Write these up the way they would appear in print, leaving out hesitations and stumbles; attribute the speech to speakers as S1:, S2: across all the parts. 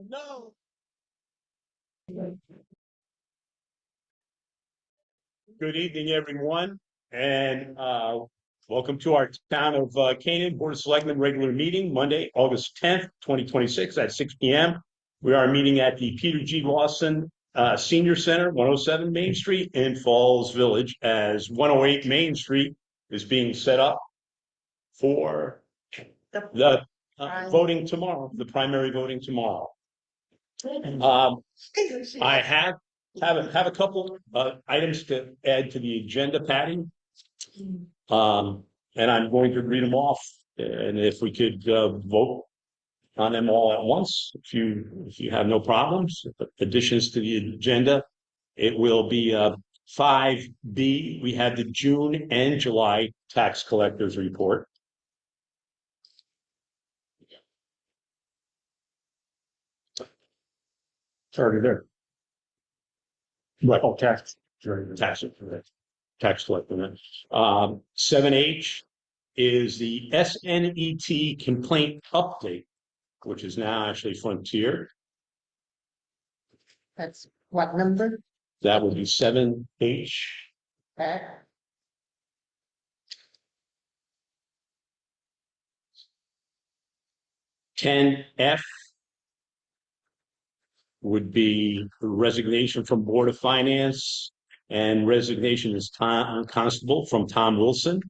S1: No. Good evening, everyone, and welcome to our town of Canaan Board of Selectmen regular meeting, Monday, August 10th, 2026 at 6 p.m. We are meeting at the Peter G. Lawson Senior Center, 107 Main Street in Falls Village, as 108 Main Street is being set up for the voting tomorrow, the primary voting tomorrow. I have a couple items to add to the agenda, Patty, and I'm going to read them off. And if we could vote on them all at once, if you have no problems, additions to the agenda, it will be 5B. We have the June and July tax collectors report. It's already there. Right. Oh, tax collector. 7H is the SNET complaint update, which is now actually Frontier.
S2: That's what number?
S1: That would be 7H.
S2: Okay.
S1: 10F would be resignation from Board of Finance and resignation as constable from Tom Wilson.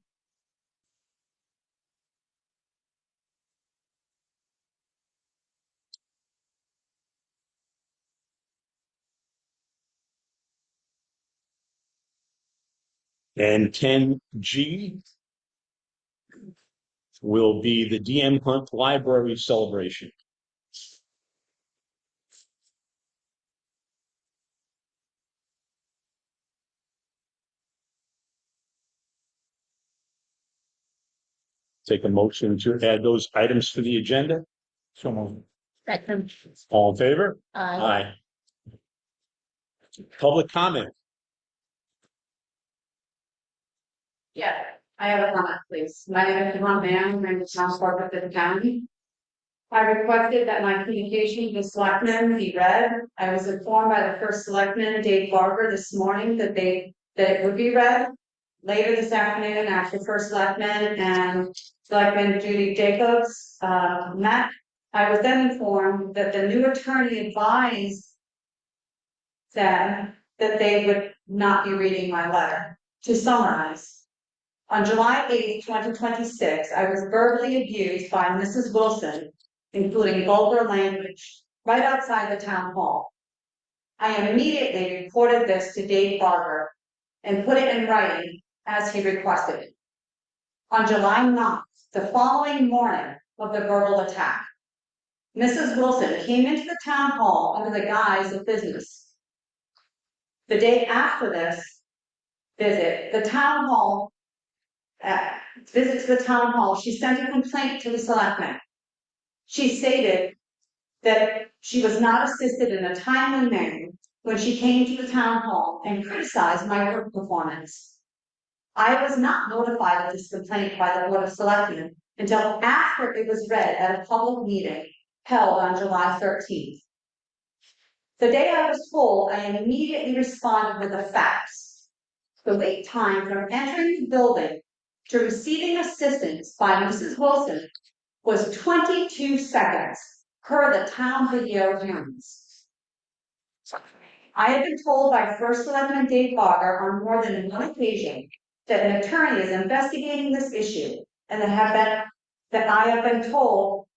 S1: And 10G will be the DM Hunt Library celebration. Take a motion to add those items to the agenda. So moved.
S2: Second.
S1: All in favor?
S2: Aye.
S1: Public comment.
S3: Yeah, I have a comment, please. My name is Ron Mann, I'm the town clerk of the county. I requested that my communication to selectmen be read. I was informed by the first selectman, Dave Barber, this morning that it would be read. Later this afternoon, after first selectman and selectman Judy Jacobs met, I was then informed that the new attorney advised them that they would not be reading my letter. To summarize, on July 8th, 2026, I was verbally abused by Mrs. Wilson, including vulgar language, right outside the town hall. I immediately reported this to Dave Barber and put it in writing as he requested. On July 9th, the following morning of the verbal attack, Mrs. Wilson came into the town hall under the guise of business. The day after this visit, the town hall she sent a complaint to the selectmen. She stated that she was not assisted in a timely manner when she came to the town hall and criticized my work performance. I was not notified of this complaint by the Board of Selectmen until after it was read at a public meeting held on July 13th. The day I was told, I immediately responded with the facts. The wait time from entering the building to receiving assistance by Mrs. Wilson was 22 seconds per the town video hearings. I have been told by First Selectman Dave Barber on more than one occasion that an attorney is investigating this issue and that I have been told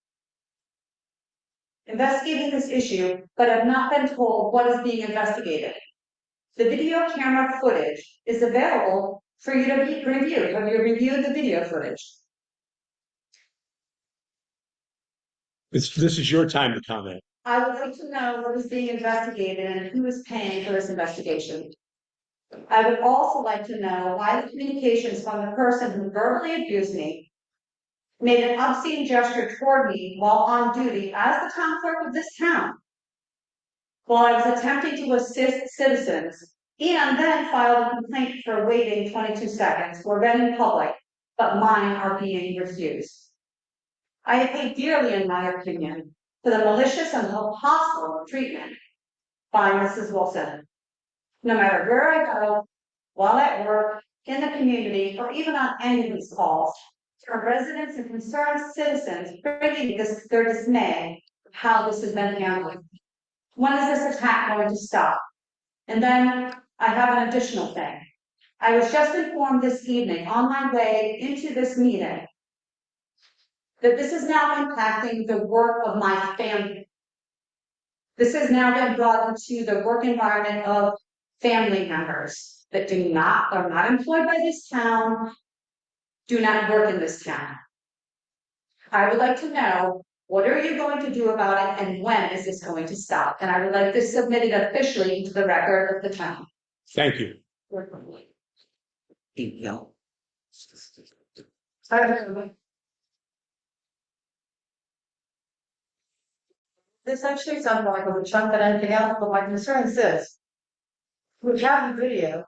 S3: investigating this issue, but have not been told what is being investigated. The video camera footage is available for you to review. Have you reviewed the video footage?
S1: This is your time to comment.
S3: I would like to know what is being investigated and who is paying for this investigation. I would also like to know why the communications from the person who verbally abused me, made an obscene gesture toward me while on duty as the town clerk of this town, while I was attempting to assist citizens, and then filed a complaint for waiting 22 seconds, were read in public, but mine are being refused. I have paid dearly, in my opinion, for the malicious and hostile treatment by Mrs. Wilson. No matter where I go, while at work, in the community, or even on any of these calls, from residents and concerned citizens bringing their dismay of how this has been handled. When is this attack going to stop? And then I have an additional thing. I was just informed this evening on my way into this meeting that this is now impacting the work of my family. This has now been brought into the work environment of family members that are not employed by this town, do not work in this town. I would like to know, what are you going to do about it and when is this going to stop? And I would like this submitted officially into the record of the town.
S1: Thank you.
S4: This actually sounds more like a chunk than anything else, but my concern is this. We have the video.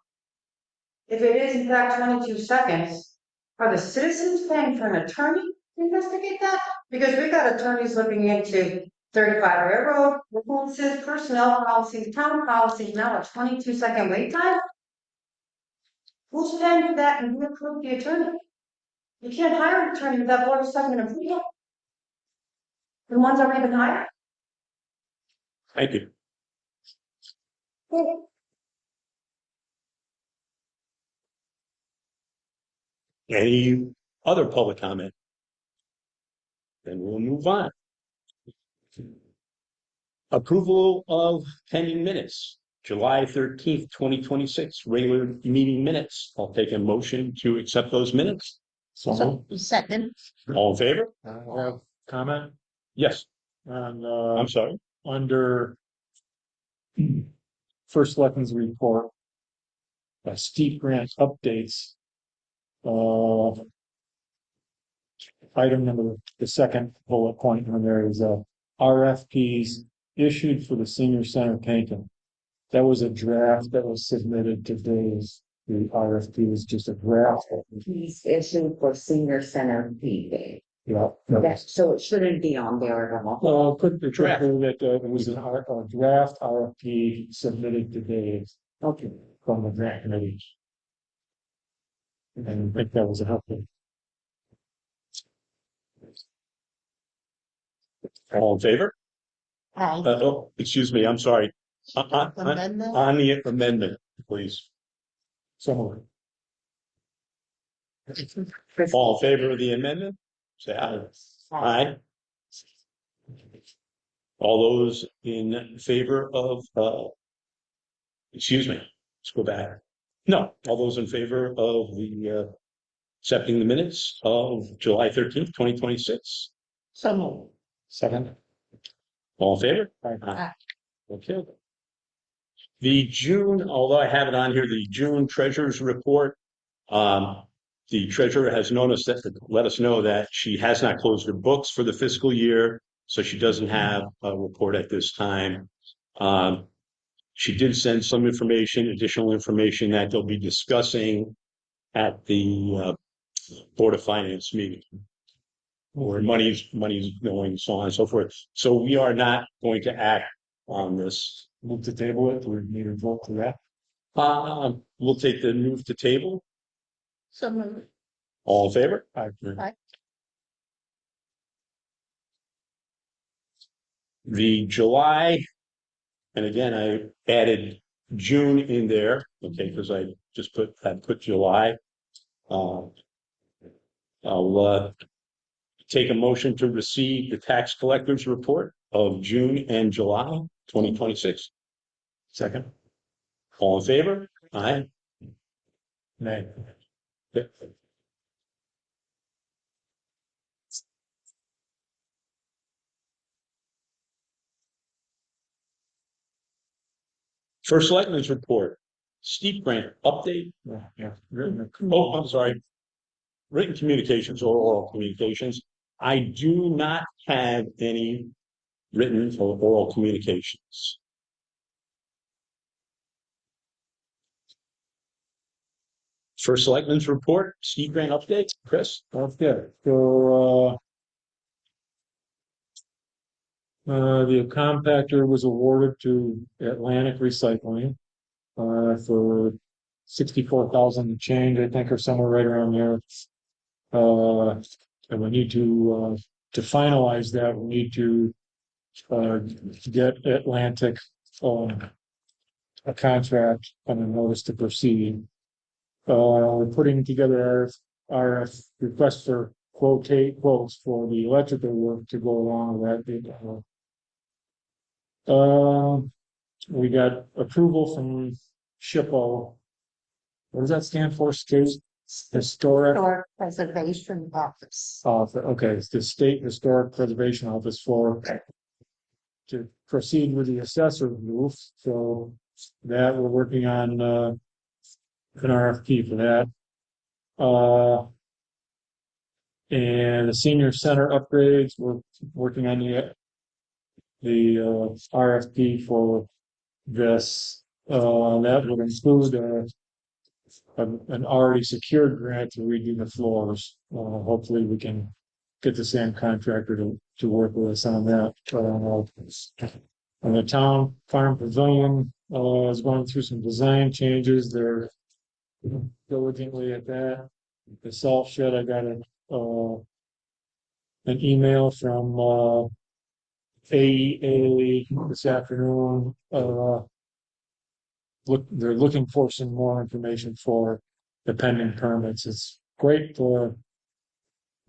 S4: If it is in fact 22 seconds, are the citizens paying for an attorney to investigate that? Because we've got attorneys looking into 35 railroad rules, personnel policies, town policies, now a 22-second wait time. Who's paying for that and who approved the attorney? You can't hire an attorney without board of selectmen approval. The ones already been hired.
S1: Thank you. Any other public comment? Then we'll move on. Approval of pending minutes, July 13th, 2026, regular meeting minutes. I'll take a motion to accept those minutes.
S2: Second.
S1: All in favor?
S5: I have comment
S1: Yes.
S5: on,
S1: I'm sorry.
S5: under First Selectmen's report, steep grant updates. Item number, the second bullet point when there is RFPs issued for the senior center painting. That was a draft that was submitted today. The RFP was just a draft.
S2: He's issued for senior center meeting.
S5: Yeah.
S2: So it shouldn't be on there at all.
S5: Well, could the
S1: Draft.
S5: draft that it was a draft RFP submitted today
S2: Okay.
S5: from the grant committee. And I think that was a helpful.
S1: All in favor?
S2: Aye.
S1: Oh, excuse me, I'm sorry.
S2: Amendment?
S1: On the amendment, please.
S5: Similar.
S1: All in favor of the amendment? Say aye. Aye. All those in favor of, excuse me, let's go back. No, all those in favor of the, accepting the minutes of July 13th, 2026?
S2: So moved.
S5: Second.
S1: All in favor?
S2: Aye.
S1: Okay. The June, although I have it on here, the June treasurer's report, the treasurer has let us know that she has not closed her books for the fiscal year, so she doesn't have a report at this time. She did send some additional information that they'll be discussing at the Board of Finance meeting, where money's going, so on and so forth. So we are not going to act on this.
S5: Move to table it. We need a vote to that.
S1: We'll take the move to table.
S2: So moved.
S1: All in favor?
S5: Aye.
S1: The July, and again, I added June in there, okay, because I just put July. I'll take a motion to receive the tax collector's report of June and July 2026.
S5: Second.
S1: All in favor? Aye.
S5: Nay.
S1: First Selectmen's report, steep grant update.
S5: Yeah.
S1: Oh, I'm sorry. Written communications or oral communications. I do not have any written or oral communications. First Selectmen's report, steep grant update, Chris.
S5: That's good. So, The compactor was awarded to Atlantic Recycling for 64,000 and change, I think, or somewhere right around there. And we need to finalize that, we need to uh, get Atlantic a contract and a notice to proceed. We're putting together our request for quotes for the electrical work to go along with that. We got approval from SHPO. What does that stand for? State Historic
S2: Historic Preservation Office.
S5: Okay, it's the State Historic Preservation Office to proceed with the assessor roof. So that we're working on an RFP for that. And the senior center upgrades, we're working on the RFP for this. That would include an already secured grant to redo the floors. Hopefully we can get the same contractor to work with us on that. And the town farm pavilion is going through some design changes. They're diligently at that. The salt shed, I got an email from AEA this afternoon. They're looking for some more information for the pending permits. It's great for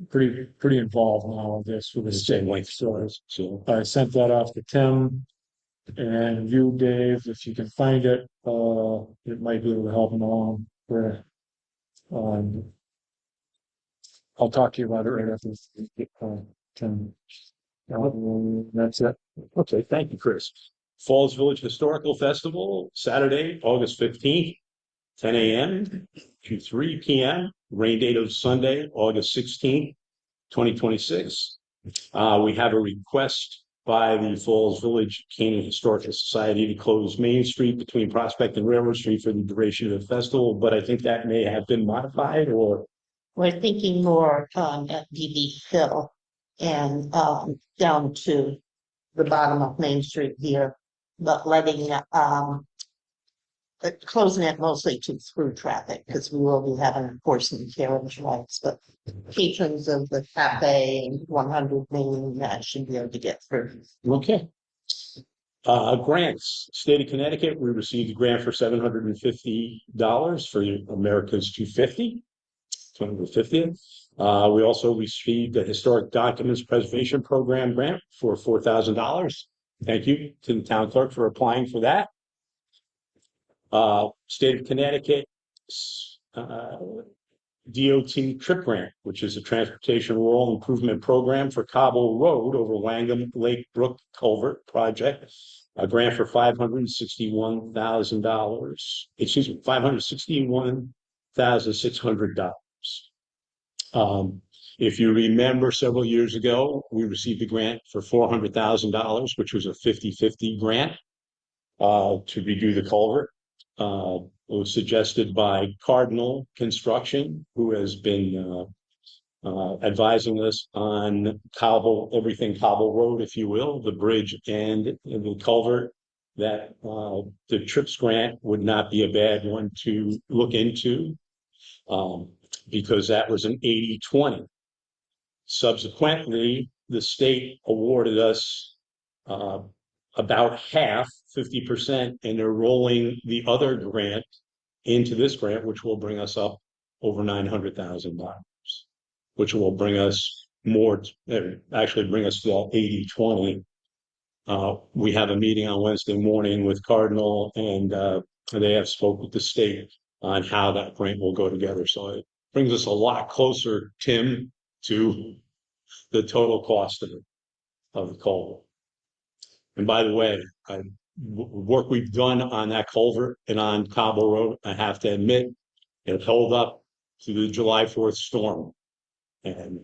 S5: pretty involved now with this with the
S1: Same
S5: state.
S1: length stores. So
S5: I sent that off to Tim and you, Dave, if you can find it. It might be able to help him along. I'll talk to you about it right after Tim. That's it.
S1: okay, thank you, Chris. Falls Village Historical Festival, Saturday, August 15th, 10 a.m. to 3 p.m. Rain date of Sunday, August 16th, 2026. We have a request by the Falls Village Canaan Historical Society to close Main Street between Prospect and Railroad Street for the duration of the festival, but I think that may have been modified or
S2: We're thinking more at DB Hill and down to the bottom of Main Street here, but letting closing it mostly to through traffic because we will be having a course in carriage rights, but patrons of the cafe and 100 Main should be able to get through.
S1: okay. Grants. State of Connecticut, we received a grant for $750 for America's 250th. We also received a Historic Documents Preservation Program grant for $4,000. Thank you to the town clerk for applying for that. State of Connecticut DOT TRIP grant, which is a transportation rural improvement program for Cobble Road over Langham Lake Brook Culvert project. A grant for $561,000. Excuse me, $561,600. If you remember several years ago, we received a grant for $400,000, which was a 50-50 grant to redo the culvert. It was suggested by Cardinal Construction, who has been advising us on everything Cobble Road, if you will, the bridge and the culvert, that the TRIPS grant would not be a bad one to look into, because that was an 80-20. Subsequently, the state awarded us about half, 50%, and they're rolling the other grant into this grant, which will bring us up over $900,000, which will bring us more, actually bring us to 80-20. We have a meeting on Wednesday morning with Cardinal, and they have spoke with the state on how that grant will go together. So it brings us a lot closer, Tim, to the total cost of the culvert. And by the way, work we've done on that culvert and on Cobble Road, I have to admit, it held up to the July 4th storm. And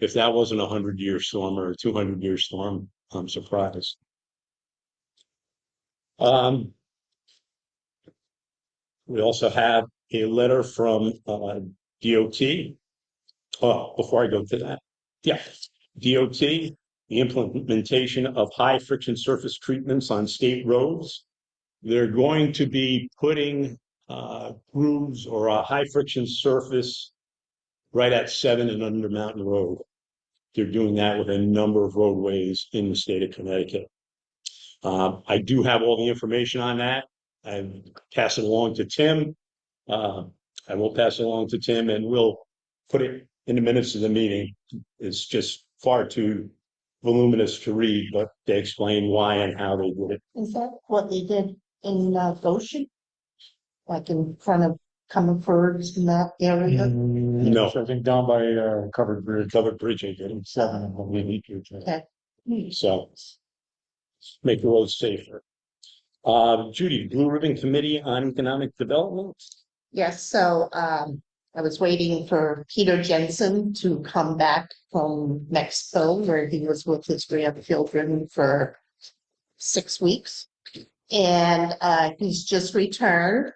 S1: if that wasn't a 100-year storm or a 200-year storm, I'm surprised. We also have a letter from DOT. Oh, before I go to that, yeah, DOT the implementation of high friction surface treatments on state roads. They're going to be putting grooves or a high friction surface right at 7 and Under Mountain Road. They're doing that with a number of roadways in the state of Connecticut. I do have all the information on that. I pass it along to Tim. I will pass it along to Tim, and we'll put it in the minutes of the meeting. It's just far too voluminous to read, but they explain why and how they did it.
S2: Is that what they did in Goshen? Like in front of Comerford's in that area?
S1: No.
S5: I think down by Covered Bridge.
S1: Covered Bridge, they did it.
S5: 7 of them, we need to.
S2: Okay.
S1: So make the roads safer. Judy, Blue Ribbon Committee on Economic Development.
S2: Yes, so I was waiting for Peter Jensen to come back from Mexico, where he was with his grandchildren for 6 weeks. And he's just returned.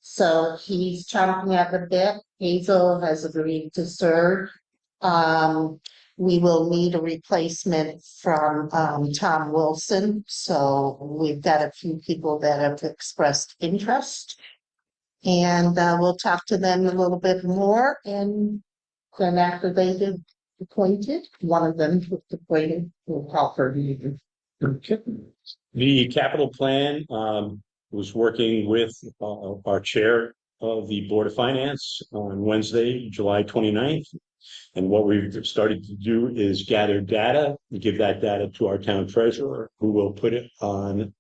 S2: So he's chomping at the bit. Hazel has agreed to serve. We will need a replacement from Tom Wilson. So we've got a few people that have expressed interest. And we'll talk to them a little bit more. And then after they've been appointed, one of them was appointed, we'll call for the meeting.
S1: Okay. The capital plan was working with our chair of the Board of Finance on Wednesday, July 29th. And what we've started to do is gather data, give that data to our town treasurer, who will put it on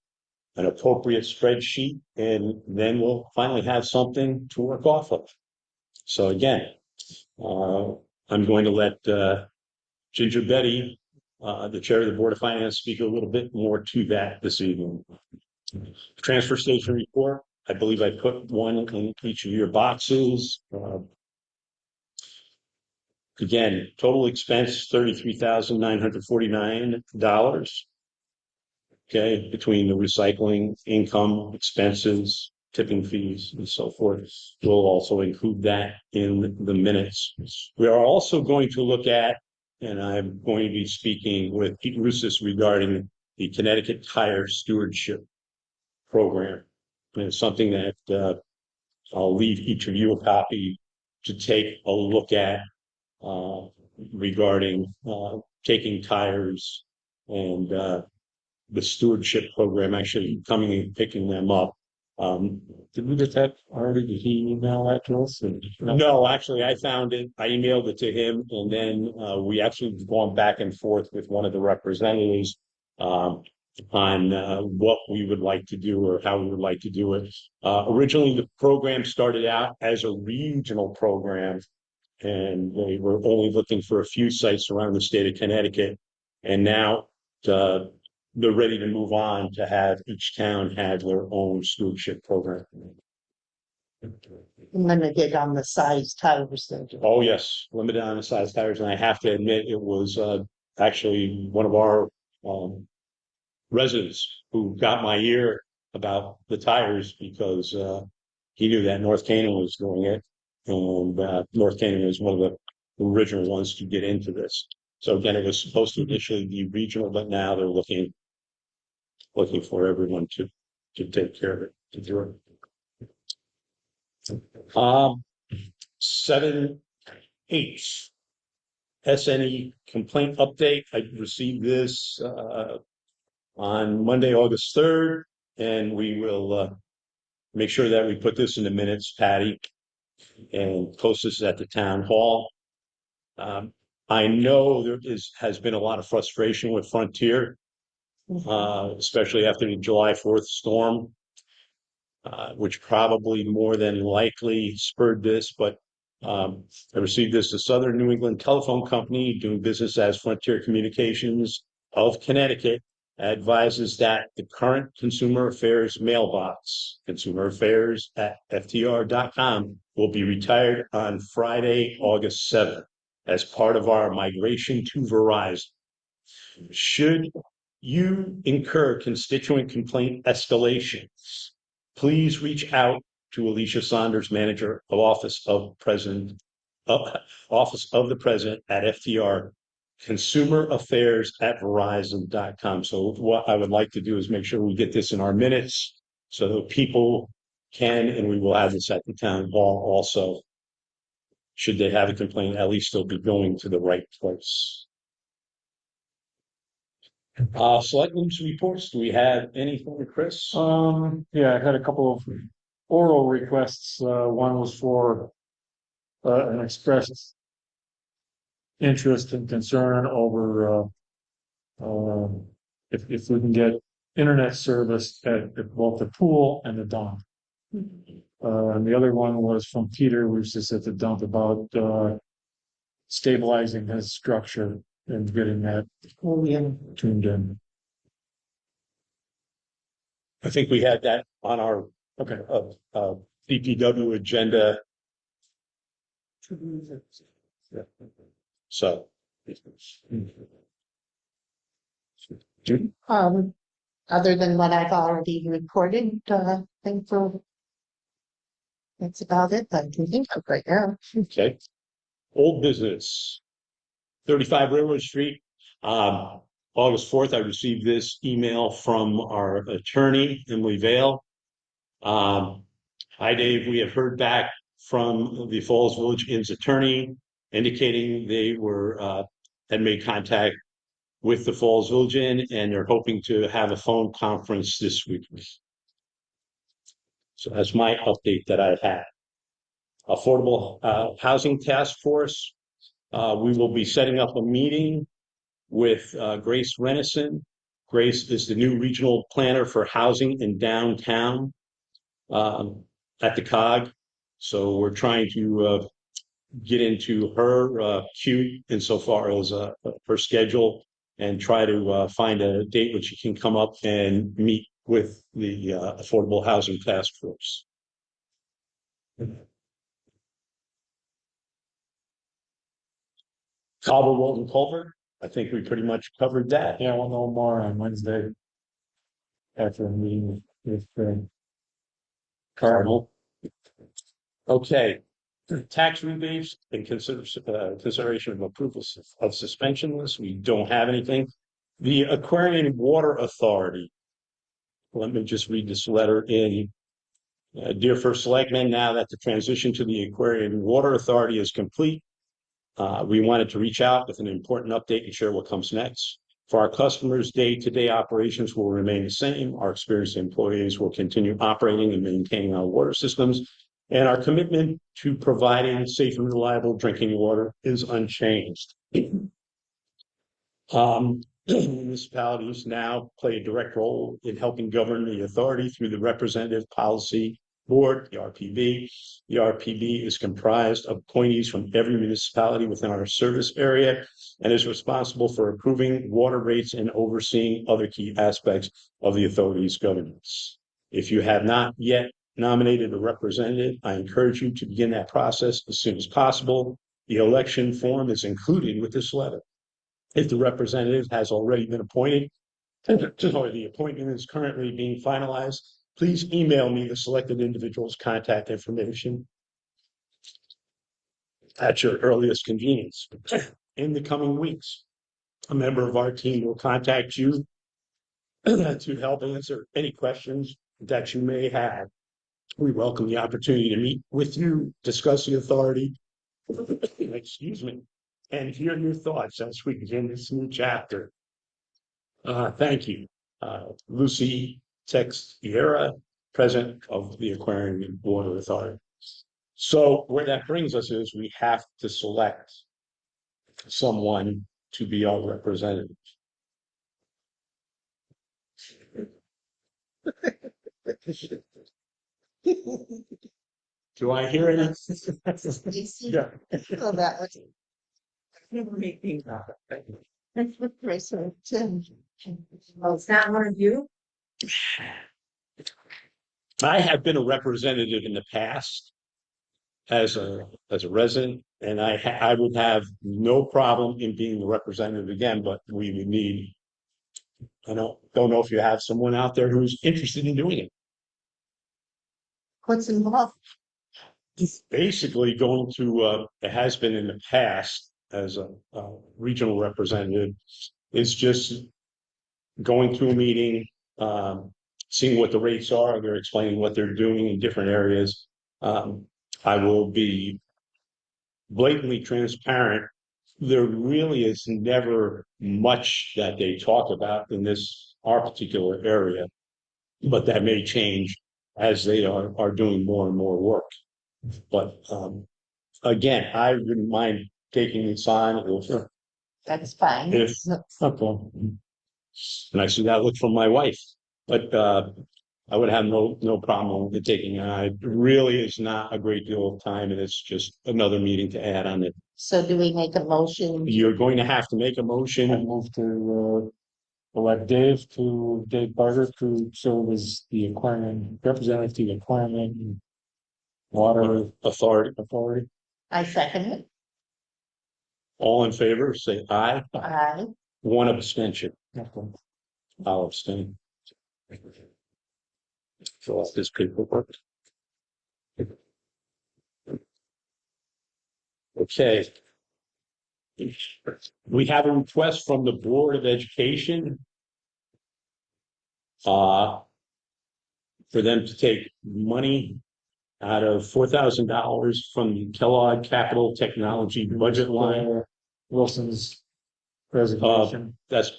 S1: an appropriate spreadsheet, and then we'll finally have something to work off of. So again, I'm going to let Ginger Betty, the chair of the Board of Finance, speak a little bit more to that this evening. Transfer station report. I believe I put one in each of your boxes. Again, total expense $33,949. Okay, between the recycling, income, expenses, tipping fees, and so forth. We'll also include that in the minutes. We are also going to look at, and I'm going to be speaking with Pete Russis regarding the Connecticut Tire Stewardship Program. And it's something that I'll leave each of you a copy to take a look at regarding taking tires and the stewardship program, actually coming and picking them up.
S5: Did we get that already? Did he email that to us?
S1: No, actually, I found it. I emailed it to him, and then we actually gone back and forth with one of the representatives on what we would like to do or how we would like to do it. Originally, the program started out as a regional program, and they were only looking for a few sites around the state of Connecticut. And now they're ready to move on to have each town have their own stewardship program.
S2: Limited on the size tires they're doing.
S1: Oh, yes, limited on the size tires. And I have to admit, it was actually one of our residents who got my ear about the tires, because he knew that North Canaan was doing it. And North Canaan was one of the original ones to get into this. So again, it was supposed to initially be regional, but now they're looking for everyone to take care of it, to do it. 7H SNE complaint update. I received this on Monday, August 3rd, and we will make sure that we put this in the minutes, Patty, and post this at the town hall. I know there has been a lot of frustration with Frontier, especially after the July 4th storm, which probably more than likely spurred this. But I received this: the Southern New England Telephone Company, doing business as Frontier Communications of Connecticut, advises that the current Consumer Affairs mailbox, consumeraffairs@ftr.com, will be retired on Friday, August 7th, as part of our migration to Verizon. Should you incur constituent complaint escalations, please reach out to Alicia Saunders, Manager of Office of the President at FTR, consumeraffairs@verizon.com. So what I would like to do is make sure we get this in our minutes so that people can, and we will have this at the town hall also. Should they have a complaint, at least they'll be going to the right place. Selectmen's reports. Do we have anything, Chris?
S5: Yeah, I had a couple of oral requests. One was for an expressed interest and concern over if we can get internet service at both the pool and the dump. And the other one was from Peter, who was just at the dump about stabilizing his structure and getting that tuned in.
S1: I think we had that on our
S5: Okay.
S1: DPW agenda. So.
S2: Other than what I've already reported, I think that's about it I can think of right now.
S1: Okay. Old business. 35 Railroad Street. August 4th, I received this email from our attorney, Emily Vale. Hi, Dave. We have heard back from the Falls Village Inn's attorney indicating they had made contact with the Falls Village Inn and they're hoping to have a phone conference this week. So that's my update that I've had. Affordable Housing Task Force. We will be setting up a meeting with Grace Renison. Grace is the new regional planner for housing in downtown at the COG. So we're trying to get into her queue insofar as her schedule and try to find a date when she can come up and meet with the Affordable Housing Task Force. Cobble Walton Culvert. I think we pretty much covered that.
S5: Yeah, we'll know more on Wednesday after a meeting with
S1: Cardinal. Okay. Tax rebates and consideration of approval of suspension list. We don't have anything. The Aquarian Water Authority. Let me just read this letter in. Dear First Selectmen, now that the transition to the Aquarian Water Authority is complete, we wanted to reach out with an important update and share what comes next. For our customers, day-to-day operations will remain the same. Our experienced employees will continue operating and maintaining our water systems, and our commitment to providing safe and reliable drinking water is unchanged. Municipalities now play a direct role in helping govern the authority through the Representative Policy Board, the RPB. The RPB is comprised of appointees from every municipality within our service area and is responsible for approving water rates and overseeing other key aspects of the authority's governance. If you have not yet nominated a representative, I encourage you to begin that process as soon as possible. The election form is included with this letter. If the representative has already been appointed, or the appointment is currently being finalized, please email me the selected individual's contact information at your earliest convenience. In the coming weeks, a member of our team will contact you to help answer any questions that you may have. We welcome the opportunity to meet with you, discuss the authority, excuse me, and hear your thoughts as we begin this new chapter. Thank you. Lucy Texiera, President of the Aquarian Water Authority. So where that brings us is we have to select someone to be our representative. Do I hear it? Yeah.
S2: Oh, that was. Racer, Tim.
S4: Well, it's not one of you.
S1: I have been a representative in the past as a resident, and I would have no problem in being the representative again, but we would need. I don't know if you have someone out there who's interested in doing it.
S2: What's involved?
S1: It's basically going to. It has been in the past as a regional representative is just going to a meeting, seeing what the rates are. They're explaining what they're doing in different areas. I will be blatantly transparent. There really is never much that they talk about in our particular area, but that may change as they are doing more and more work. But again, I wouldn't mind taking this on
S2: That's fine.
S1: if,
S5: Okay.
S1: and I see that look from my wife, but I would have no problem with taking it on. It really is not a great deal of time, and it's just another meeting to add on it.
S2: So do we make a motion?
S1: You're going to have to make a
S5: I
S1: motion.
S5: move to elect Dave Barger to serve as the representative to the Aquarium and Water
S1: Authority.
S2: I second it.
S1: All in favor, say aye.
S2: Aye.
S1: One abstention.
S5: Okay.
S1: I'll abstain. Fill out this paperwork. Okay. We have a request from the Board of Education for them to take money out of $4,000 from the Kellogg Capital Technology budget line.
S5: Wilson's resignation.
S1: That's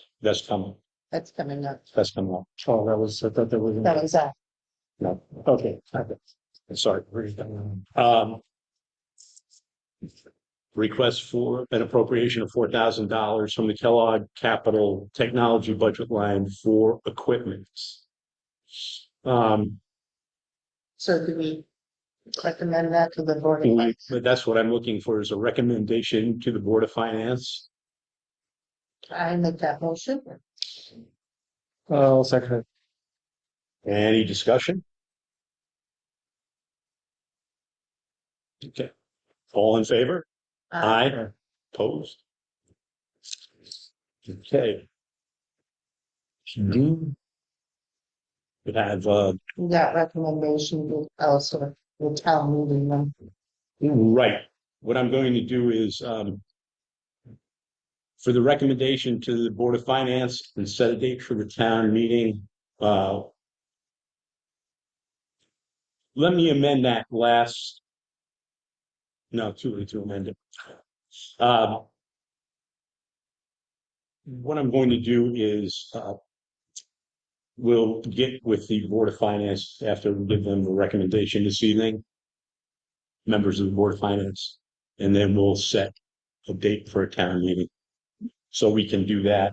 S1: coming.
S2: That's coming up.
S1: That's coming up.
S5: Oh, I thought that was.
S2: That was
S1: No,
S5: Okay.
S1: sorry. Request for an appropriation of $4,000 from the Kellogg Capital Technology budget line for equipment.
S2: so do we recommend that to the Board of Finance?
S1: But that's what I'm looking for, is a recommendation to the Board of Finance.
S2: I make that motion.
S5: I'll second it.
S1: Any discussion? Okay. All in favor? Aye. Opposed? Okay. We have,
S2: That recommendation will also the town meeting them.
S1: right. What I'm going to do is, for the recommendation to the Board of Finance and set a date for the town meeting, let me amend that too late to amend it. What I'm going to do is, we'll get with the Board of Finance after we give them the recommendation this evening, members of the Board of Finance, and then we'll set a date for a town meeting. So we can do that.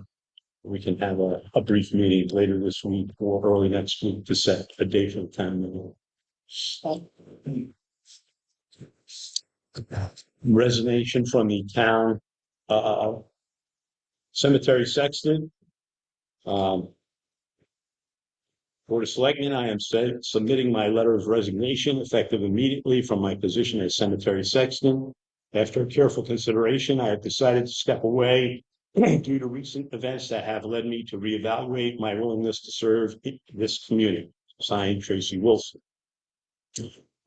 S1: We can have a brief meeting later this week or early next week to set a date for the town meeting. Resignation from the town cemetery sexton. Board of Selectmen, I am submitting my letter of resignation effective immediately from my position as cemetery sexton. After careful consideration, I have decided to step away due to recent events that have led me to reevaluate my willingness to serve this community. Signed, Tracy Wilson.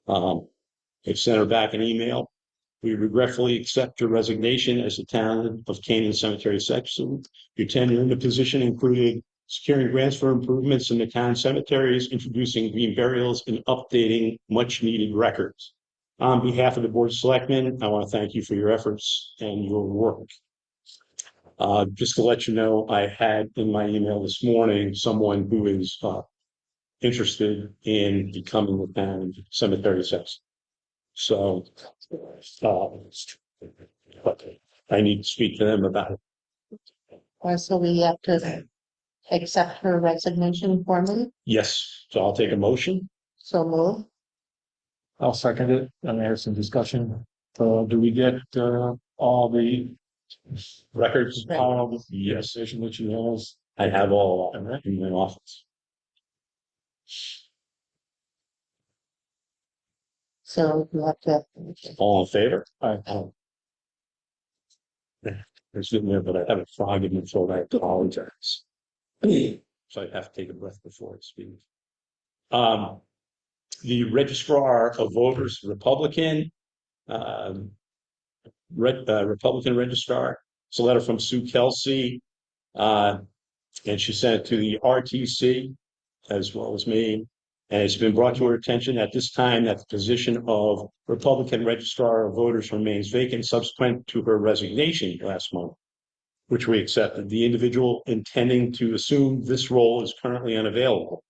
S1: I've sent her back an email. We regretfully accept your resignation as the town of Canaan Cemetery Sexton. Your tenure in the position included securing grants for improvements in the town cemeteries, introducing green burials, and updating much-needed records. On behalf of the Board of Selectmen, I want to thank you for your efforts and your work. Just to let you know, I had in my email this morning someone who is interested in becoming the town cemetery sexton. So, but I need to speak to them about it.
S2: So we have to accept her resignation formally.
S1: Yes, so I'll take a motion.
S2: So move.
S5: I'll second it. And there's some discussion. Do we get all the
S1: Records?
S5: yes, decision that she has?
S1: I have all of them in my office.
S2: So you have to.
S1: All in favor?
S5: Aye.
S1: There's sitting there, but I have a frog in my throat. I apologize. So I have to take a breath before I speak. The registrar of voters, Republican, Republican registrar. It's a letter from Sue Kelsey, and she sent it to the RTC as well as me. And it's been brought to her attention at this time that the position of Republican registrar of voters remains vacant subsequent to her resignation last month, which we accepted. The individual intending to assume this role is currently unavailable.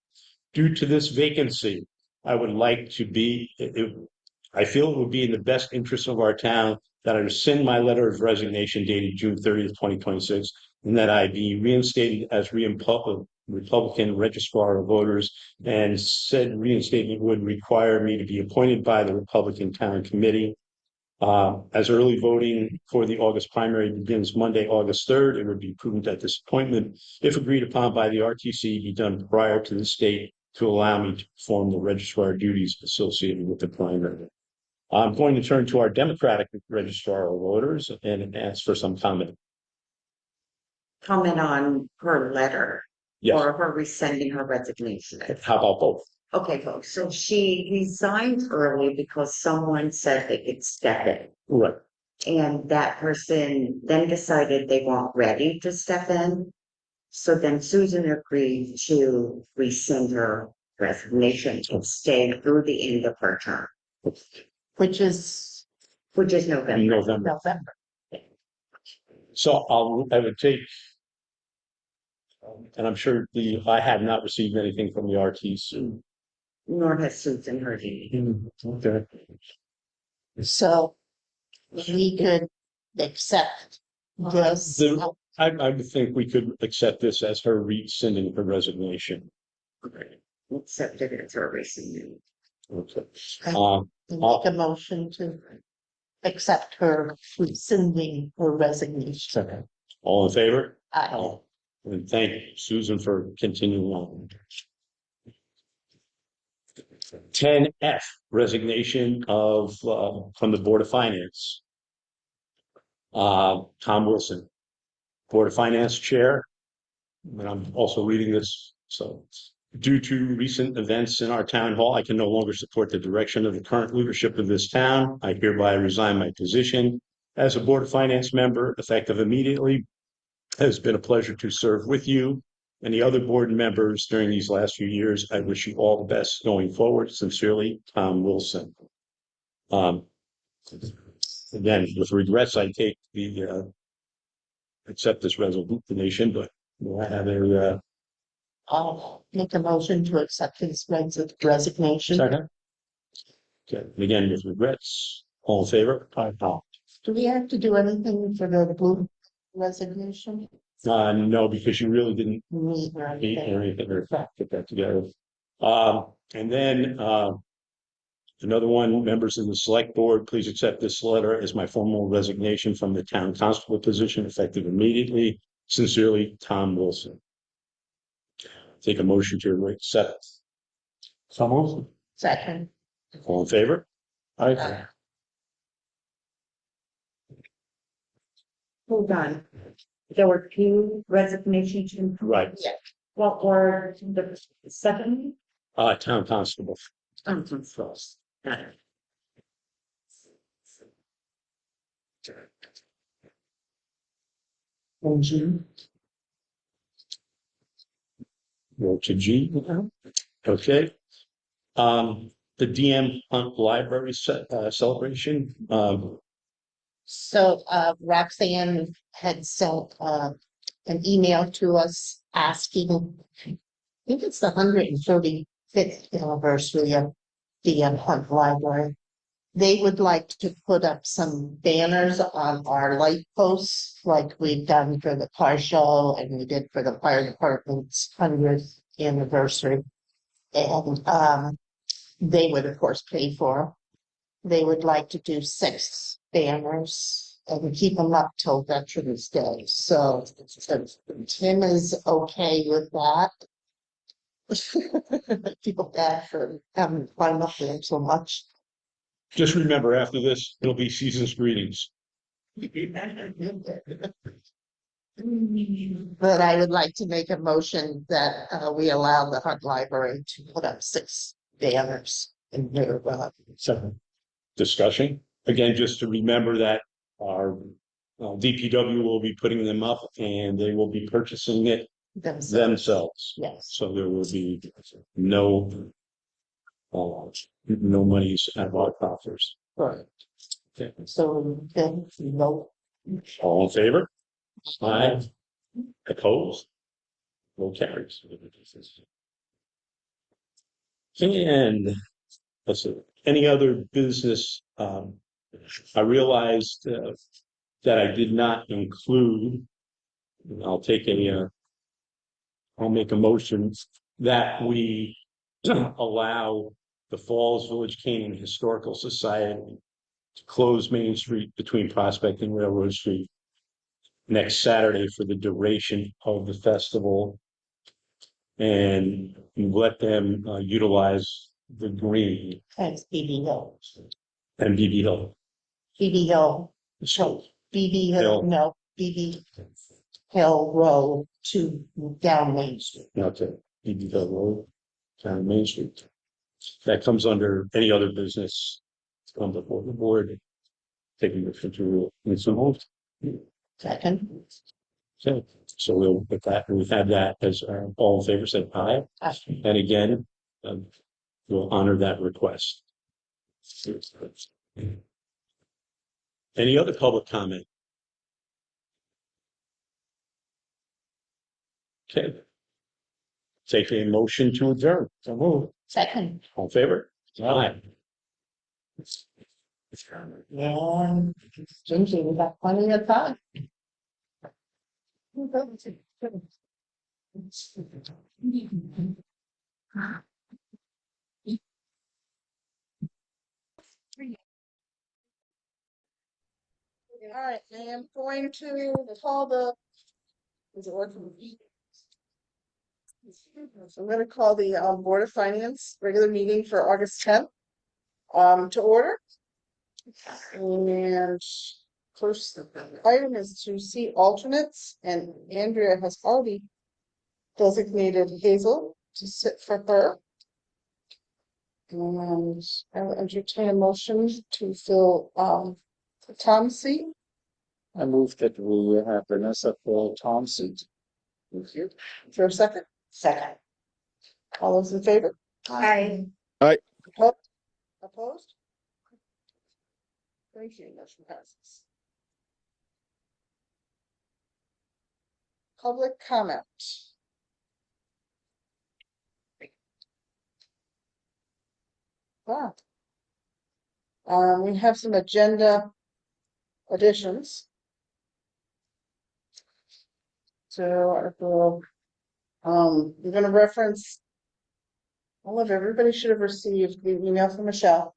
S1: Due to this vacancy, I would like to be, I feel it would be in the best interest of our town that I rescind my letter of resignation dated June 30th, 2026, and that I be reinstated as Republican registrar of voters, and said reinstatement would require me to be appointed by the Republican Town Committee. As early voting for the August primary begins Monday, August 3rd, it would be prudent that this appointment, if agreed upon by the RTC, be done prior to this date to allow me to perform the registrar duties associated with the primary. I'm going to turn to our Democratic registrar of voters and ask for some comment.
S6: Comment on her letter
S1: Yes.
S6: or her rescinding her resignation.
S1: How about both?
S6: Okay, folks. So she resigned early because someone said they could step in.
S1: Right.
S6: And that person then decided they weren't ready to step in. So then Susan agreed to rescind her resignation and stay through the end of her term,
S2: which is
S6: which is
S1: In
S6: November.
S1: November.
S2: November.
S1: So I would take, and I'm sure I have not received anything from the RTC.
S6: Nor has Susan heard anything.
S1: Okay.
S2: So we could accept this.
S1: I would think we could accept this as her rescinding her resignation.
S6: Accepted it as her rescinding.
S1: Okay.
S2: Make a motion to accept her rescinding her resignation.
S5: Second.
S1: All in favor?
S2: Aye.
S1: And thank Susan for continuing on. 10F, resignation of from the Board of Finance. Tom Wilson, Board of Finance Chair. And I'm also reading this. So, due to recent events in our town hall, I can no longer support the direction of the current leadership of this town. I hereby resign my position as a Board of Finance member, effective immediately. It has been a pleasure to serve with you and the other board members during these last few years. I wish you all the best going forward. Sincerely, Tom Wilson. Again, with regrets, I take the accept this resignation, but I have a
S2: I'll make a motion to accept his resignation.
S5: Second.
S1: okay. And again, with regrets. All in favor?
S5: Aye.
S2: Do we have to do anything for the blue resignation?
S1: No, because you really didn't
S2: Meet or
S1: meet
S2: anything?
S1: or anything or get that together. And then another one, members of the select board, please accept this letter as my formal resignation from the town constable position, effective immediately. Sincerely, Tom Wilson. Take a motion to accept.
S5: So moved.
S2: Second.
S1: All in favor?
S5: Aye.
S6: Hold on. There were two resignations.
S1: Right.
S2: Yeah.
S6: What were the second?
S1: Town constable.
S6: First. Got it.
S2: And June.
S1: Go to G. Okay. The DM Hunt Library celebration.
S2: So Roxanne had sent an email to us asking, I think it's the 135th anniversary of the Hunt Library. They would like to put up some banners on our light posts, like we've done for the car show and we did for the fire department's 100th anniversary. And they would, of course, pay for them. They would like to do 6 banners and keep them up till Veterans Day. So Tim is okay with that. I feel bad for having to climb up there so much.
S1: Just remember, after this, it'll be season's greetings.
S2: But I would like to make a motion that we allow the Hunt Library to put up 6 banners in their
S5: Second.
S1: Discussion. Again, just to remember that our DPW will be putting them up and they will be purchasing it themselves.
S2: Yes.
S1: So there will be no monies out of our coffers.
S2: Right.
S1: Okay.
S2: So then, no.
S1: All in favor? Aye. Opposed? No carries. And let's see, any other business? I realized that I did not include. I'll make a motion that we allow the Falls Village Canaan Historical Society to close Main Street between Prospect and Railroad Street next Saturday for the duration of the festival, and let them utilize the green
S2: That's BB Hill.
S1: and BB Hill.
S2: BB Hill. So BB Hill,
S1: Hill.
S2: no, BB Hill Road to down Main Street.
S1: Not to BB Hill Road, down Main Street. That comes under any other business to come before the board. Taking the future rule. It's so moved.
S2: Second.
S1: Okay, so we'll put that, we've had that as all in favor, say aye.
S2: Aye.
S1: And again, we'll honor that request. Any other public comment? Okay. Take a motion to adjourn. So move.
S2: Second.
S1: All in favor? Aye.
S2: And Ginger, we got plenty of time. All right, I am going to call the. Is it working? So I'm gonna call the Board of Finance regular meeting for August 10th to order. And first item is to see alternates, and Andrea has already designated Hazel to sit for her. And I will entertain a motion to fill Tom's seat.
S5: I move that we have Vanessa fill Tom's seat.
S2: Thank you. For a second?
S6: Second.
S2: All those in favor?
S3: Aye.
S2: Opposed? Thank you, motion passes. Public comment. Wow. We have some agenda additions. So we're gonna reference. All of everybody should have received the email from Michelle.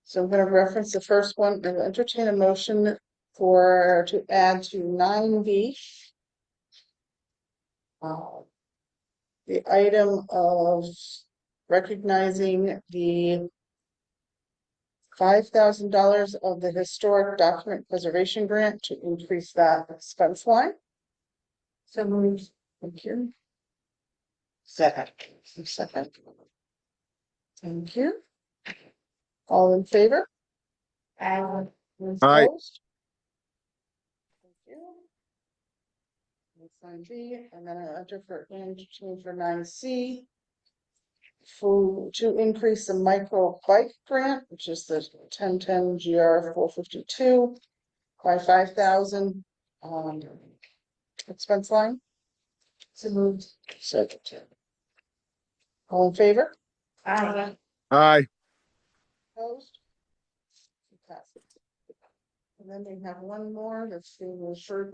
S2: So I'm gonna reference the first one and entertain a motion to add to 9B. The item of recognizing the $5,000 of the historic document preservation grant to increase that expense line. So moved. Thank you. Second. Second. Thank you. All in favor?
S3: Aye.
S2: Opposed? Thank you. That's 9B, and then I'll enter for interchange for 9C. To increase the micro bike grant, which is the 1010 GR 452 by 5,000 expense line. So moved.
S5: Second.
S2: All in favor?
S3: Aye.
S7: Aye.
S2: Opposed? Passes. And then we have one more that's being referred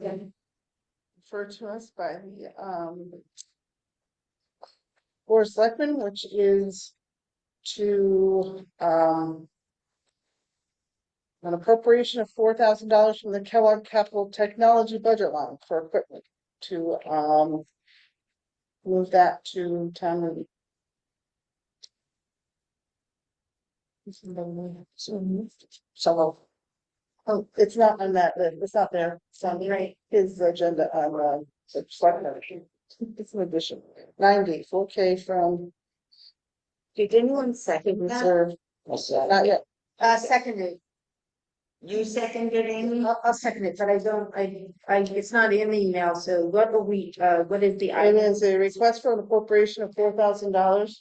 S2: to us by the Board of Selectmen, which is to an appropriation of $4,000 from the Kellogg Capital Technology budget line for equipment to move that to town meeting. So, oh, it's not on that list. It's not there. It's on his agenda on the select. It's an addition. 90, 4K from
S6: Did anyone second that?
S2: reserve. Not yet.
S3: Seconded.
S6: You seconded Amy?
S4: I'll second it, but I don't, it's not in the email, so what will we, what is the
S2: It
S4: item?
S2: is a request for an appropriation of $4,000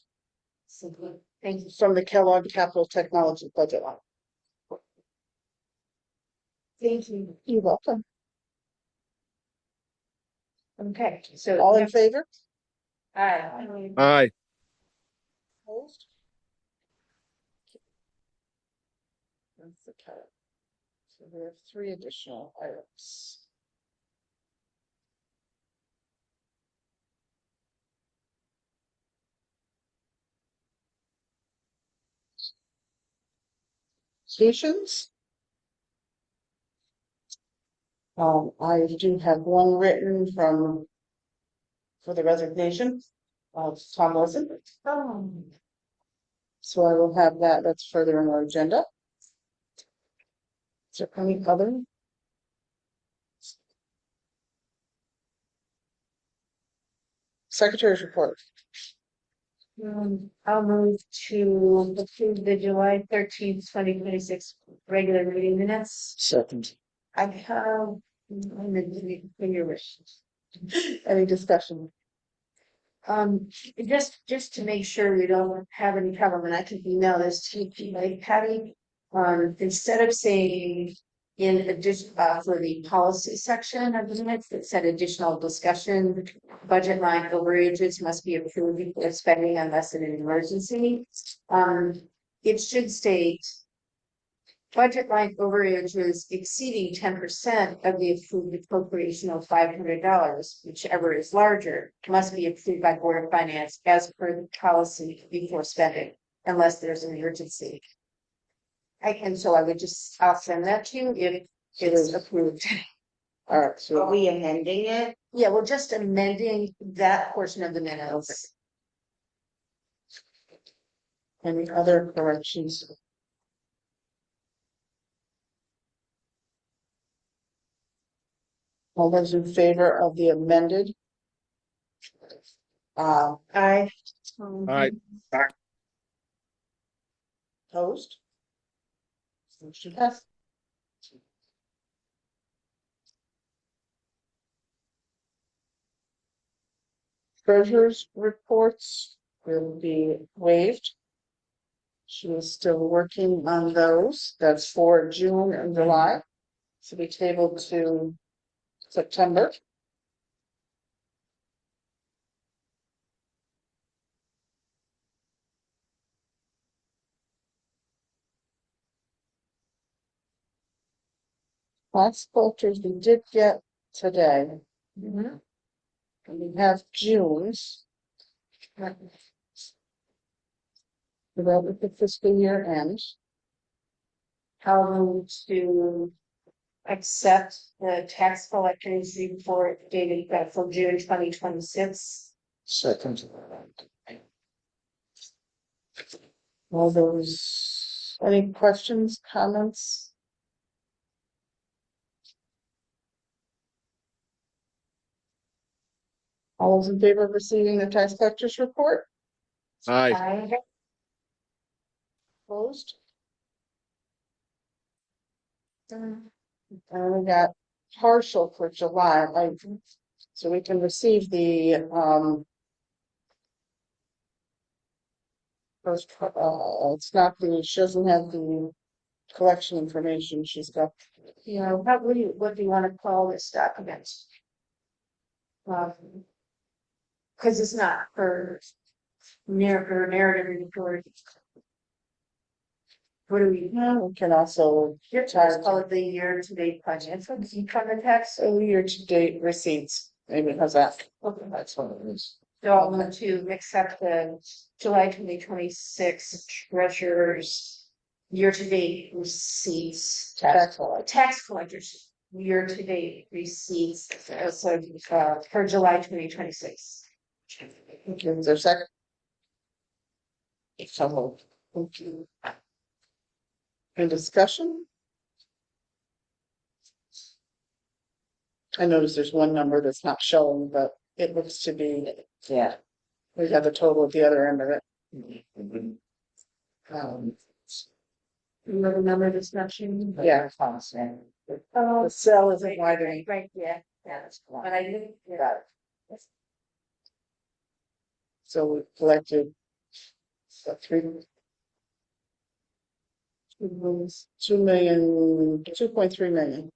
S4: Thank you.
S2: from the Kellogg Capital Technology budget line.
S4: Thank you.
S2: You're welcome.
S4: Okay, so.
S2: All in favor?
S4: Aye.
S7: Aye.
S2: Opposed? That's the count. So we have 3 additional items. Stations. I do have one written for the resignation of Tom Wilson. So I will have that, that's further in our agenda. Is there any other? Secretary's report.
S4: I'll move to approve the July 13th, 2026 regular meeting minutes.
S2: Second.
S4: I have, in your wish.
S2: Any discussion?
S4: Just to make sure we don't have any problem, and I can email this to you, like Patty. Instead of saying in addition, for the policy section of the minutes that said additional discussion, budget line overages must be approved before spending unless in an emergency. It should state budget line overages exceeding 10% of the approved appropriation of $500, whichever is larger, must be approved by Board of Finance as per the policy before spending, unless there's an emergency. So I would I'll send that to you if it's approved.
S2: All right,
S6: Are
S2: so
S6: we amending it?
S4: Yeah, we're just amending that portion of the minutes.
S2: any other corrections? All those in favor of the amended?
S4: Aye.
S7: Aye.
S2: Opposed? Motion passed. Treasurer's reports will be waived. She is still working on those. That's for June and July. To be tabled to September. Tax collectors we did get today. And we have June's. About the fiscal year ends.
S4: I'll to accept the tax collector's report dated for June 2026.
S2: Second. All those, any questions, comments? All those in favor of receiving the tax collector's report?
S7: Aye.
S4: Aye.
S2: Opposed? And we got partial for July, so we can receive the, first, it's not the, she doesn't have the collection information, she's got.
S4: Yeah, what do you want to call this document? Because it's not for narrative report. What do we?
S2: We can also
S4: Just call it the year-to-date budget. So you cover tax.
S2: year-to-date receipts, maybe how's that?
S4: Okay.
S2: That's what it is.
S4: So I want to accept the July 2026 treasurer's year-to-date receipts. Tax collectors year-to-date receipts. For July 2026.
S2: Is there a second? So moved. Thank you. Any discussion? I noticed there's one number that's not showing, but it looks to be, yeah. We got the total at the other end of it.
S4: You remember this section?
S2: Yeah, it's on the same.
S4: Oh,
S2: The cell isn't widening.
S4: right, yeah, that's, but I didn't,
S2: Got it. So we collected three. 2.3 million.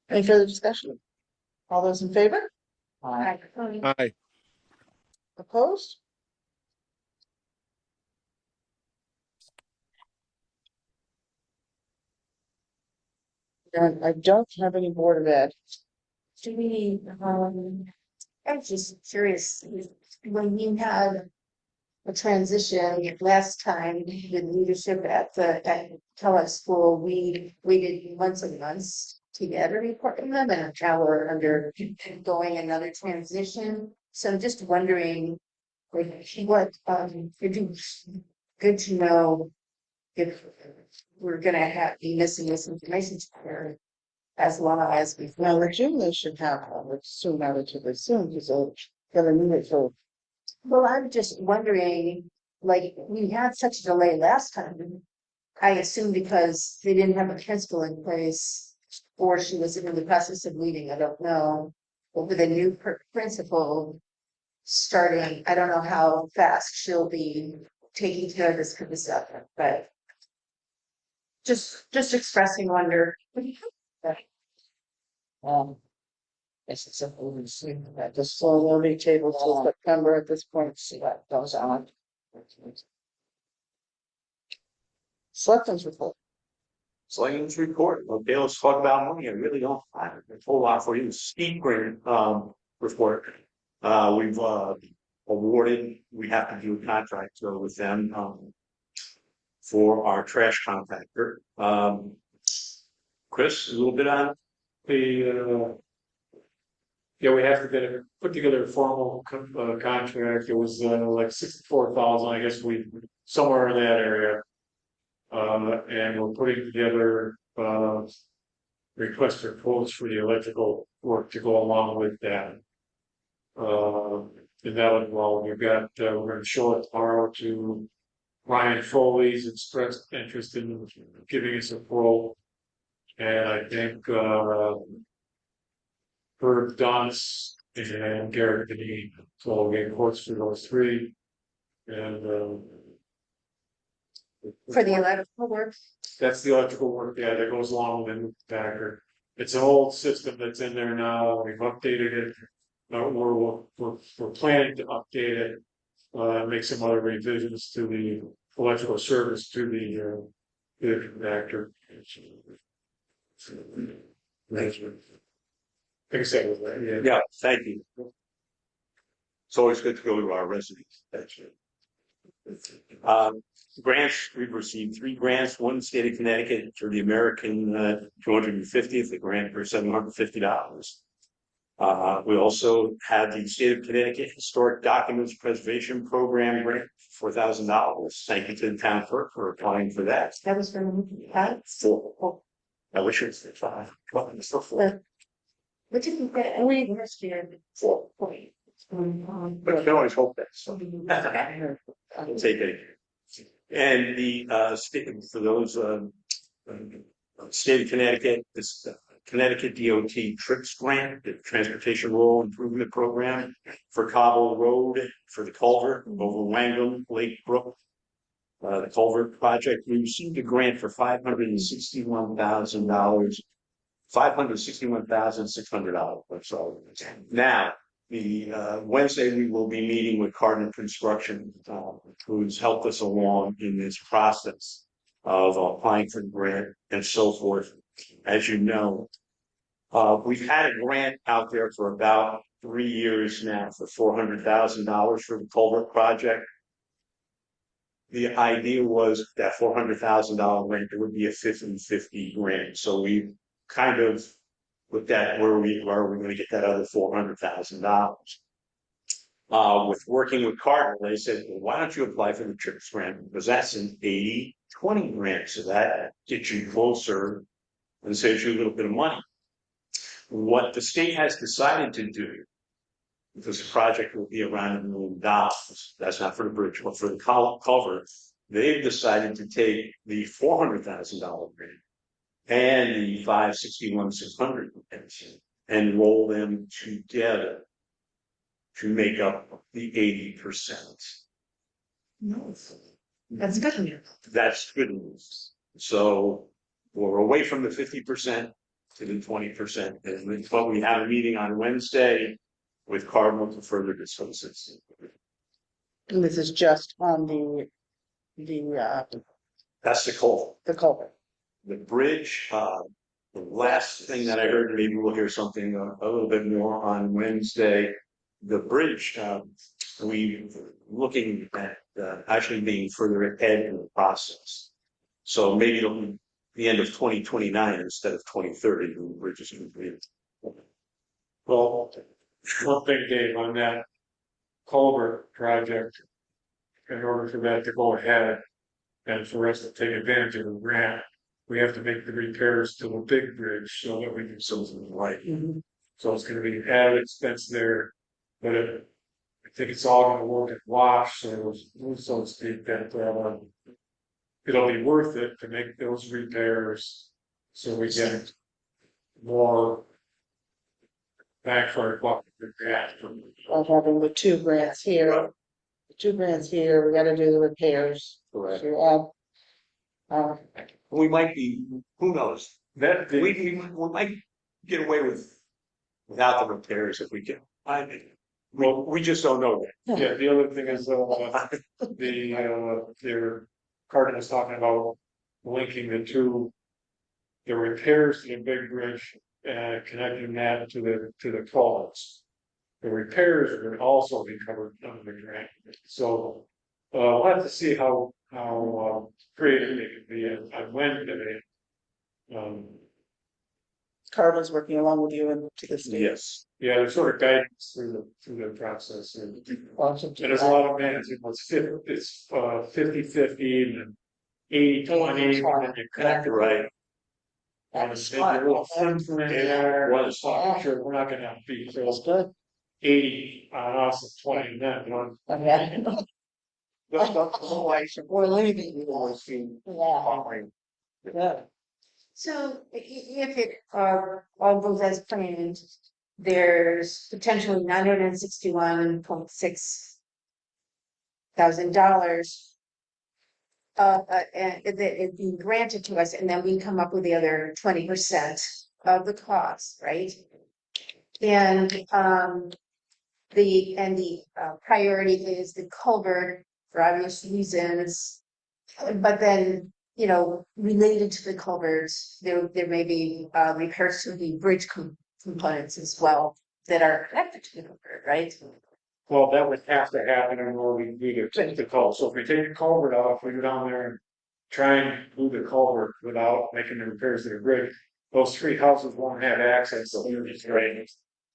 S2: Any further discussion? All those in favor?
S4: I,
S7: Aye.
S2: Opposed? And I don't have any Board of Ed.
S4: do we, I was just curious, when you had a transition last time, the leadership at Kellogg School, we waited months and months to get a report from them, and now we're undergoing another transition. So I'm just wondering, like, what, it'd be good to know if we're gonna be missing this information here as long as we.
S2: Now, the June they should have, I would assume relatively soon, because they're gonna need it for.
S4: Well, I'm just wondering, like, we had such a delay last time. I assume because they didn't have a principal in place, or she was in the process of leaving, I don't know. But with a new principal starting, I don't know how fast she'll be taking care of this kind of stuff, but just expressing wonder.
S2: This is a that the slow will be tabled till September at this point, see what goes on. Selectmen's report.
S1: Selectmen's report. Okay, let's talk about money. I really don't have a whole lot for you. Steep grant, report. We've, awarded, we have to do a contract with them, for our trash compactor. Chris, a little bit on
S5: Yeah, we have to put together a formal contract. It was like 64,000, I guess somewhere in that area. And we're putting together requests for quotes for the electrical work to go along with that. And that would, well, we're going to show it tomorrow to Ryan Foley's expressed interest in giving us a quote. And I think Herb Donis and Garrett Deneen. So we'll get quotes for those three. And
S4: For the electrical work.
S5: that's the electrical work, yeah, that goes along with the packer. It's an old system that's in there now. We've updated it. We're planning to update it, make some other revisions to the electrical service to the packer. Like I said, yeah.
S1: Yeah, thank you. It's always good to go to our residents. That's it. Grants, we've received 3 grants, one in the state of Connecticut for the American 250th, a grant for $750. We also had the state of Connecticut Historic Documents Preservation Program grant for $4,000. Thank you to the town clerk for applying for that.
S4: That was from Pat.
S1: 4. I wish it was 5. Well, it's still 4.
S4: What did we get? We last year.
S1: 4. But you can always hope that. So. I'll take it. And the state for those state of Connecticut, this Connecticut DOT TRIPS grant, the Transportation Rural Improvement Program for Cobble Road for the culvert over Wangham Lake Brook. The culvert project, we received a grant for $561,000, $561,600. So now. Wednesday, we will be meeting with Cardinal Construction, who's helped us along in this process of applying for the grant and so forth. As you know, we've had a grant out there for about 3 years now for $400,000 for the culvert project. The idea was that $400,000 grant, it would be a 50-50 grant. So we kind of with that, where are we going to get that other $400,000? With working with Cardinal, they said, well, why don't you apply for the TRIPS grant? Because that's an 80-20 grant. So that gets you closer and saves you a little bit of money. What the state has decided to do because the project will be around $1 million. That's not for the bridge, but for the culvert. They've decided to take the $400,000 grant and the 561,600 and roll them together to make up the 80%.
S2: That's good.
S1: That's good news. So we're away from the 50% to the 20%. But we have a meeting on Wednesday with Cardinal to further discuss this.
S2: And this is just on
S1: That's the call.
S2: the culvert.
S1: The bridge, the last thing that I heard, maybe we'll hear something a little bit more on Wednesday. The bridge, we looking at actually being further ahead in the process. So maybe it'll be the end of 2029 instead of 2030. The bridge is completed.
S5: Well, one thing, Dave, on that culvert project, in order for that to go ahead and for us to take advantage of the grant, we have to make the repairs to the big bridge so that we can sell them right. So it's gonna be added expense there, but I think it's all gonna work at wash, so to speak, that it'll be worth it to make those repairs so we get more back for our buck with the grant.
S2: Of having the 2 grants here, the 2 grants here, we gotta do the repairs.
S1: Correct.
S2: So,
S1: We might be, who knows?
S5: That
S1: We might get away without the repairs if we can. We just don't know that.
S5: yeah, the other thing is, their Cardinal was talking about linking the repairs to the big bridge, connecting that to the culverts. The repairs would also be covered under the grant, so, we'll have to see how creative they can be and when they.
S2: Cardinal's working along with you and to the state.
S1: Yes.
S5: Yeah, there's sort of guidance through the process, and there's a lot of managers, it's 50-50 and 80-20, and then you connect it right. And it's a little fun for in there, sure, we're not gonna be
S2: Feels good.
S5: 80 on us and 20 on them, you know.
S2: Okay. We're leaving. Yeah.
S3: So if it all goes as planned, there's potentially $961,600 and it being granted to us, and then we come up with the other 20% of the cost, right? And the priority is the culvert for obvious reasons, but then, you know, related to the culverts, there may be repairs to the bridge components as well that are connected to the culvert, right?
S5: Well, that would have to happen in order to do the culvert. So if we take the culvert off, we go down there and try and move the culvert without making the repairs to the bridge, those 3 houses won't have access to the drainage.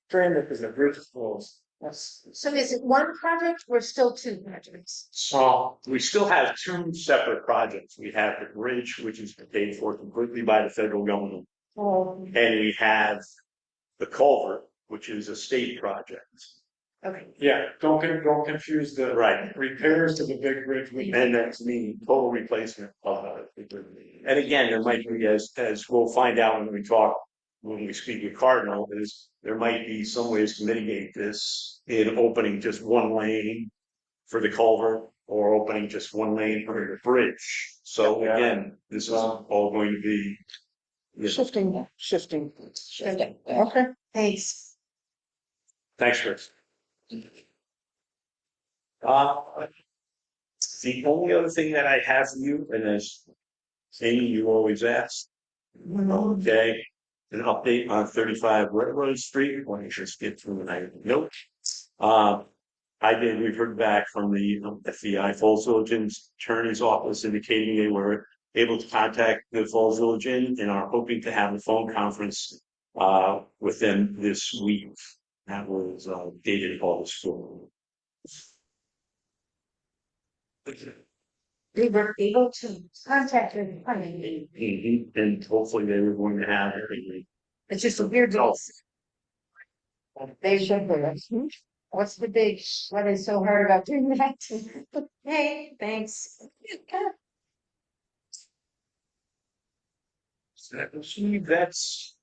S5: Drain it because the bridge is closed.
S3: So is it one project or still 2 projects?
S1: So we still have 2 separate projects. We have the bridge, which is paid for completely by the federal government. And we have the culvert, which is a state project.
S3: Okay.
S5: Yeah, don't confuse the
S1: Right.
S5: repairs to the big bridge with.
S1: And that's meaning total replacement of it. And again, there might be, as we'll find out when we speak with Cardinal, is there might be some ways to mitigate this in opening just one lane for the culvert or opening just one lane for the bridge. So again, this is all going to be
S2: Shifting. Okay.
S3: Thanks.
S1: Thanks, Chris. The only other thing that I have for you, and as Amy, you always ask, okay, an update on 35 Railroad Street. Let me just get through and I note. We've heard back from the FBI Falls Village Attorney's Office indicating they were able to contact the Falls Village Inn and are hoping to have a phone conference with them this week. That was dated August 4th.
S3: We were able to contact them.
S1: And hopefully they were going to have everything.
S3: It's just a weird.
S1: Oh.
S3: They should be.
S4: What's the big, what is so hard about doing that? Hey, thanks.
S1: That's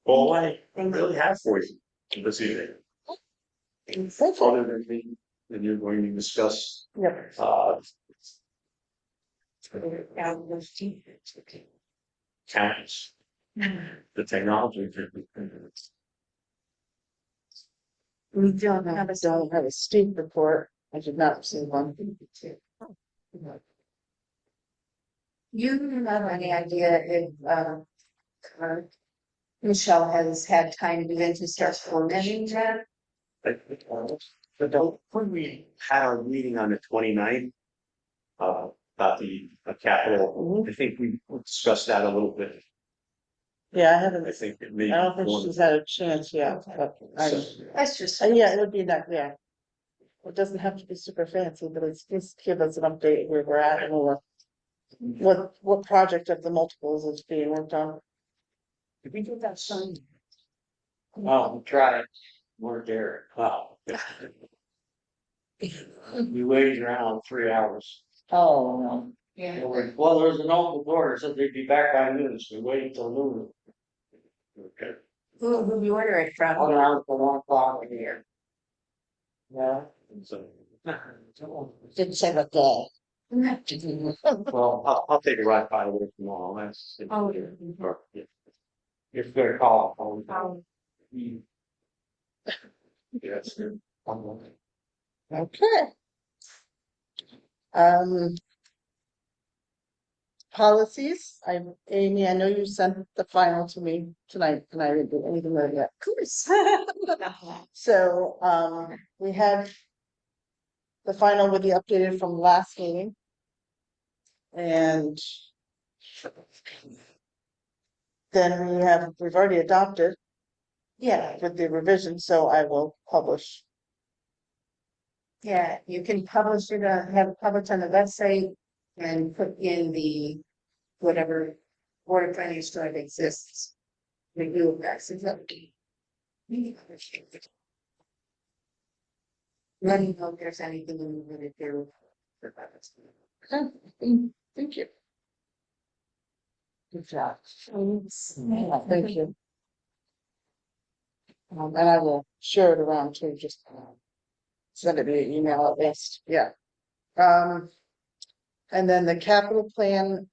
S1: all I really have for you this evening. Other than me, and you're going to discuss,
S2: Yep.
S1: counties, the technology.
S2: We don't have a state report. I did not receive one.
S4: You have any idea if, Michelle has had time to begin to start formatting that?
S1: But don't, when we had our meeting on the 29th, about the capital, I think we discussed that a little bit.
S2: Yeah, I haven't,
S1: I think it
S2: I
S1: may.
S2: don't think she's had a chance yet, but
S4: That's just.
S2: yeah, it would be that, yeah. It doesn't have to be super fancy, but it's just give us an update where we're at and what project of the multiples is being worked on.
S1: Did we do that Sunday? Oh, we tried. We're there. Wow. We waited around 3 hours.
S2: Oh, no.
S4: Yeah.
S1: Well, there was an open door, so they'd be back by noon, so we waited till noon. Okay.
S4: Who you order it from?
S1: Around for 1 o'clock in here.
S2: Yeah.
S1: So.
S2: Didn't say what day.
S1: Well, I'll take a ride by with tomorrow. That's.
S4: Oh,
S1: Yeah. You're fair call. Yes.
S2: Okay. Policies, Amy, I know you sent the final to me tonight, and I didn't do anything with it yet.
S4: of course.
S2: So, we had the final with the updated from last meeting. And then we've already adopted. Yeah, with the revision, so I will publish.
S4: Yeah, you can publish it, have it published on the website and put in the whatever Board of Finance drive exists. Review of that, is up. Let me know if there's anything you want to do.
S2: Thank you. Good job. Thank you. And I will share it around too, just send it via email at least, yeah. And then the capital plan,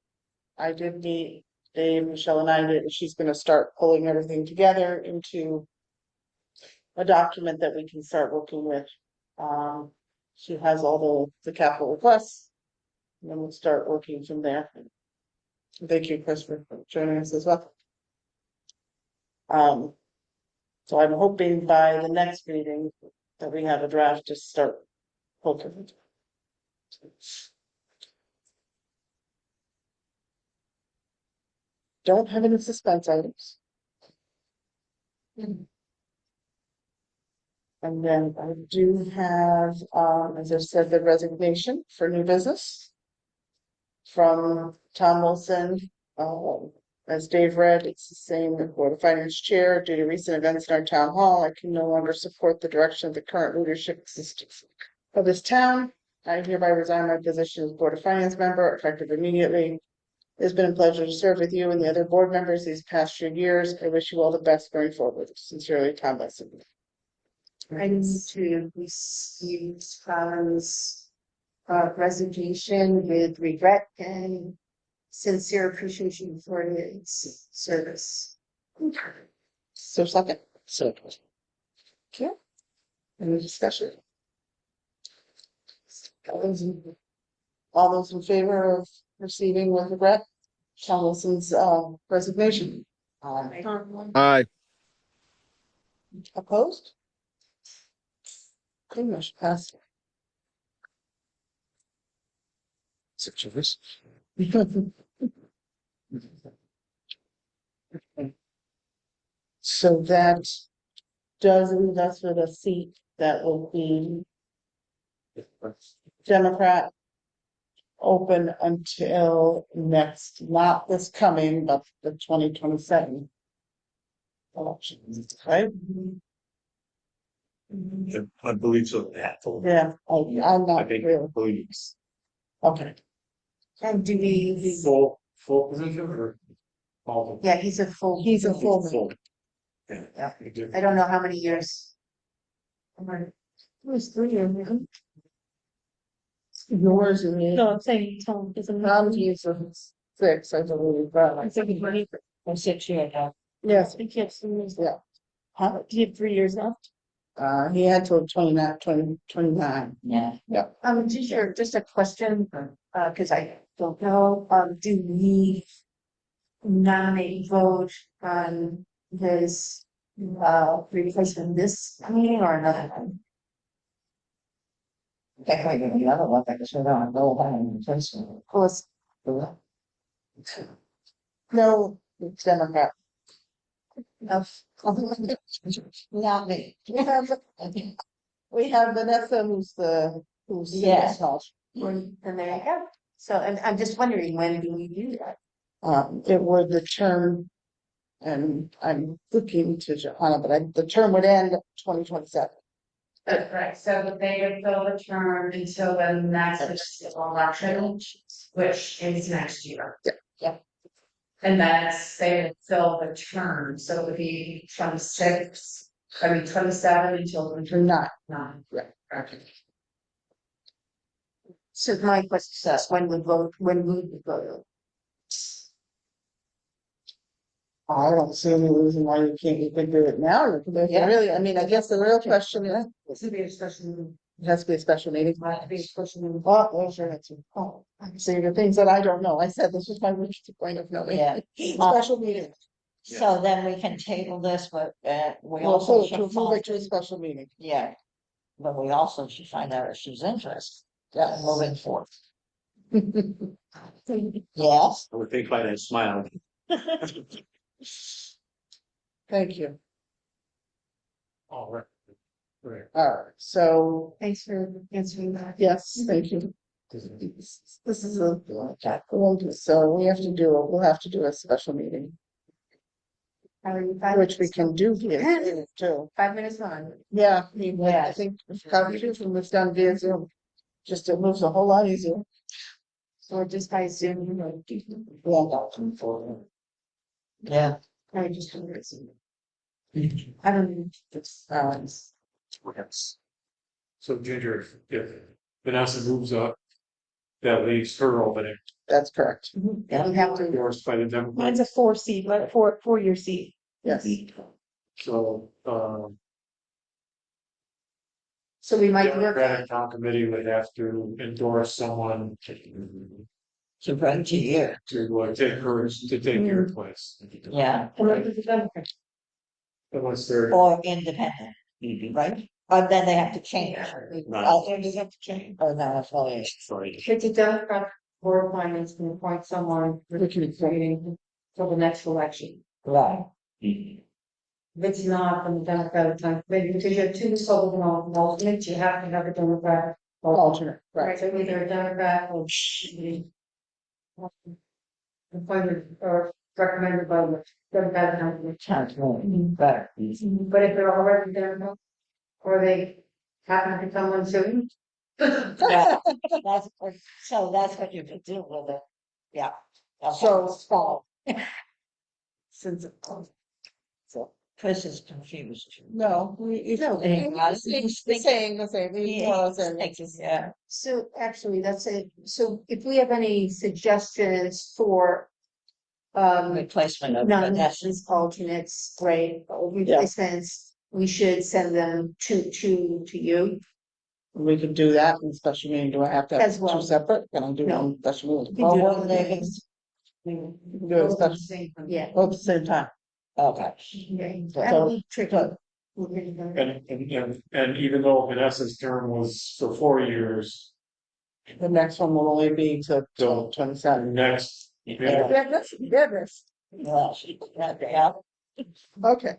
S2: I did meet Dave, Michelle and I did, she's gonna start pulling everything together into a document that we can start working with. She has all the capital requests, and then we'll start working from there. Thank you, Chris, for joining us as well. So I'm hoping by the next meeting that we have a draft to start poking. Don't have any suspense items. And then I do have, as I said, the resignation for new business from Tom Wilson. As Dave read, it's the same with Board of Finance Chair. Due to recent events in our town hall, I can no longer support the direction of the current leadership of this town. I hereby resign my position as Board of Finance member, effective immediately. It's been a pleasure to serve with you and the other board members these past few years. I wish you all the best going forward. Sincerely, Tom Wilson.
S4: I need to receive Tom's resignation with regret and sincere appreciation for his service.
S2: So second. So. Okay. Any discussion? All those in favor of receiving with regret Tom Wilson's resignation?
S7: Aye.
S2: Opposed? Okay, motion passed.
S5: Such a risk.
S2: So that does leave us with a seat that will be Democrat open until next, not this coming, but the 2027 elections, right?
S1: I believe so.
S2: Yeah, I'm
S1: I
S2: not
S1: think,
S2: really.
S1: believe.
S2: Okay.
S4: And do we,
S5: Full position or? All
S4: yeah, he's a full.
S2: He's a full.
S4: Yeah.
S5: the-
S4: I don't know how many years.
S2: It was 3 years. wasn't it? Yours and me.
S8: No, I'm saying Tom is a.
S2: Tom's years was 6, I believe, but
S8: I'm saying money for 6 years now.
S2: yes,
S8: I think he had some years
S2: yeah.
S8: left. Huh? Do you have 3 years left?
S2: He had till 29.
S8: Yeah.
S4: Just a question, cause I don't know, do we nominate vote on his, replacement this meeting or another one?
S6: Technically, the other one, because we don't know how many replacement.
S4: Of course,
S2: No, it's Democrat.
S4: of,
S2: Not me. We have Vanessa who's.
S4: Yes. and there you go. So, and I'm just wondering, when do we do that?
S2: It would the term, and I'm looking to Johanna, but the term would end 2027.
S9: That's right, so they would fill the term until the next municipal election, which is next year.
S2: Yeah.
S9: And then they would fill the term, so it would be 27 until
S2: Not,
S9: 29.
S2: right, okay.
S4: So my question is, when would vote?
S2: I don't see any reason why you can do it now. Really, I mean, I guess the real question is,
S9: This would be a discussion,
S2: it has to be a special meeting.
S9: might be a discussion.
S2: Well, there's your answer. Oh, I'm saying the things that I don't know. I said this was my wish to point of knowing.
S6: Yeah.
S2: Special meeting.
S6: So then we can table this, but we
S2: Well,
S6: also
S2: so to
S6: should
S2: move
S6: find,
S2: it to a special meeting.
S6: yeah. But we also should find out if she's interested. Yeah, moving forward. Yes.
S1: I would think by that smile.
S2: Thank you.
S5: All right. Right.
S2: All right, so,
S4: Thanks for answering that.
S2: yes, thank you. This is a, so we'll have to do a special meeting, which we can do via too.
S4: 5 minutes on.
S2: Yeah, I mean, I think if conversation was done via Zoom, just it moves a whole lot easier.
S4: Or just by Zoom, you know.
S6: Yeah.
S4: I just don't know. I don't know.
S2: It's,
S5: Yes. So Ginger, if Vanessa moves up, that leaves her opening,
S2: that's correct.
S4: We have to.
S5: endorsed by the
S8: Mine's
S5: Democrats.
S8: a 4 seat, but 4 year seat.
S2: Yes.
S5: So,
S4: So we might work.
S5: Democratic town committee would have to endorse someone
S6: To run to you.
S5: to take your place.
S6: Yeah.
S5: Unless they're.
S6: Or independent, right? But then they have to change.
S1: Right.
S6: They have to change. Or not affiliation.
S1: Sorry.
S9: Should the Democrat Board of Finance can appoint someone for the meeting till the next election?
S6: Right.
S9: If it's not from the Democratic time, maybe because you have two Republican alternates, you have to have a Democrat.
S2: Alternate, right.
S9: Right, so either a Democrat or appointed or recommended by the Democratic nominee.
S6: Sounds really better.
S9: But if they're already Democrat, or they happen to come on soon.
S6: Yeah, so that's what you could do with it. Yeah. Okay.
S2: So, since, so,
S6: Chris is confused.
S2: no, he's
S6: No,
S2: saying
S6: he's
S2: the same,
S6: Yeah.
S4: So actually, that's it. So if we have any suggestions for
S6: Replacement of Vanessa.
S4: nominations, alternates, right, or replacements, we should send them to you.
S2: we could do that in special meeting. Do I have to have
S4: As well.
S2: two separate? Can I do
S4: No.
S2: one special meeting?
S6: Well, what are they gonna-
S2: We can do it special,
S4: Yeah.
S2: both at the same time.
S6: Okay.
S4: That'll be tricky.
S5: And even though Vanessa's term was for 4 years,
S2: The next one will only be to
S5: So-
S2: 27.
S5: next.
S2: Goodness.
S6: Yeah, yeah.
S2: Okay.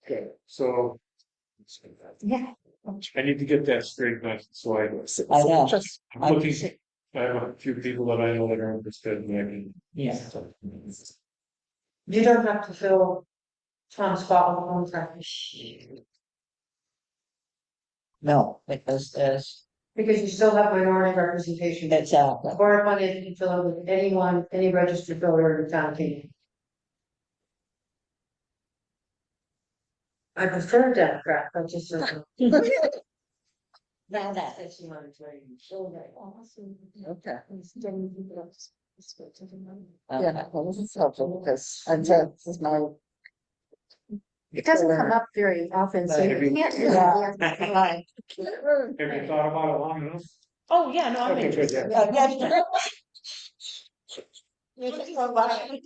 S5: Okay, so.
S4: Yeah.
S5: I need to get that straight, so
S6: I know.
S2: Just,
S5: I'm looking, I have a few people that I know that are interested in that.
S6: Yeah.
S9: You don't have to fill Tom's spot on the contract.
S2: No, because there's,
S4: Because you still have minority representation.
S2: exactly.
S4: Or one is you fill it with anyone, any registered voter in town of Canaan. I prefer Democrat, but just.
S2: Now that.
S8: Okay.
S2: Yeah, well, this is helpful because I said, this is my.
S8: It doesn't come up very often, so you can't.
S2: Yeah. Right.
S1: Have you thought about it long enough?
S8: Oh, yeah, no, I'm
S1: Okay, good,
S8: interested.
S1: yeah.
S2: Yeah. You just go by.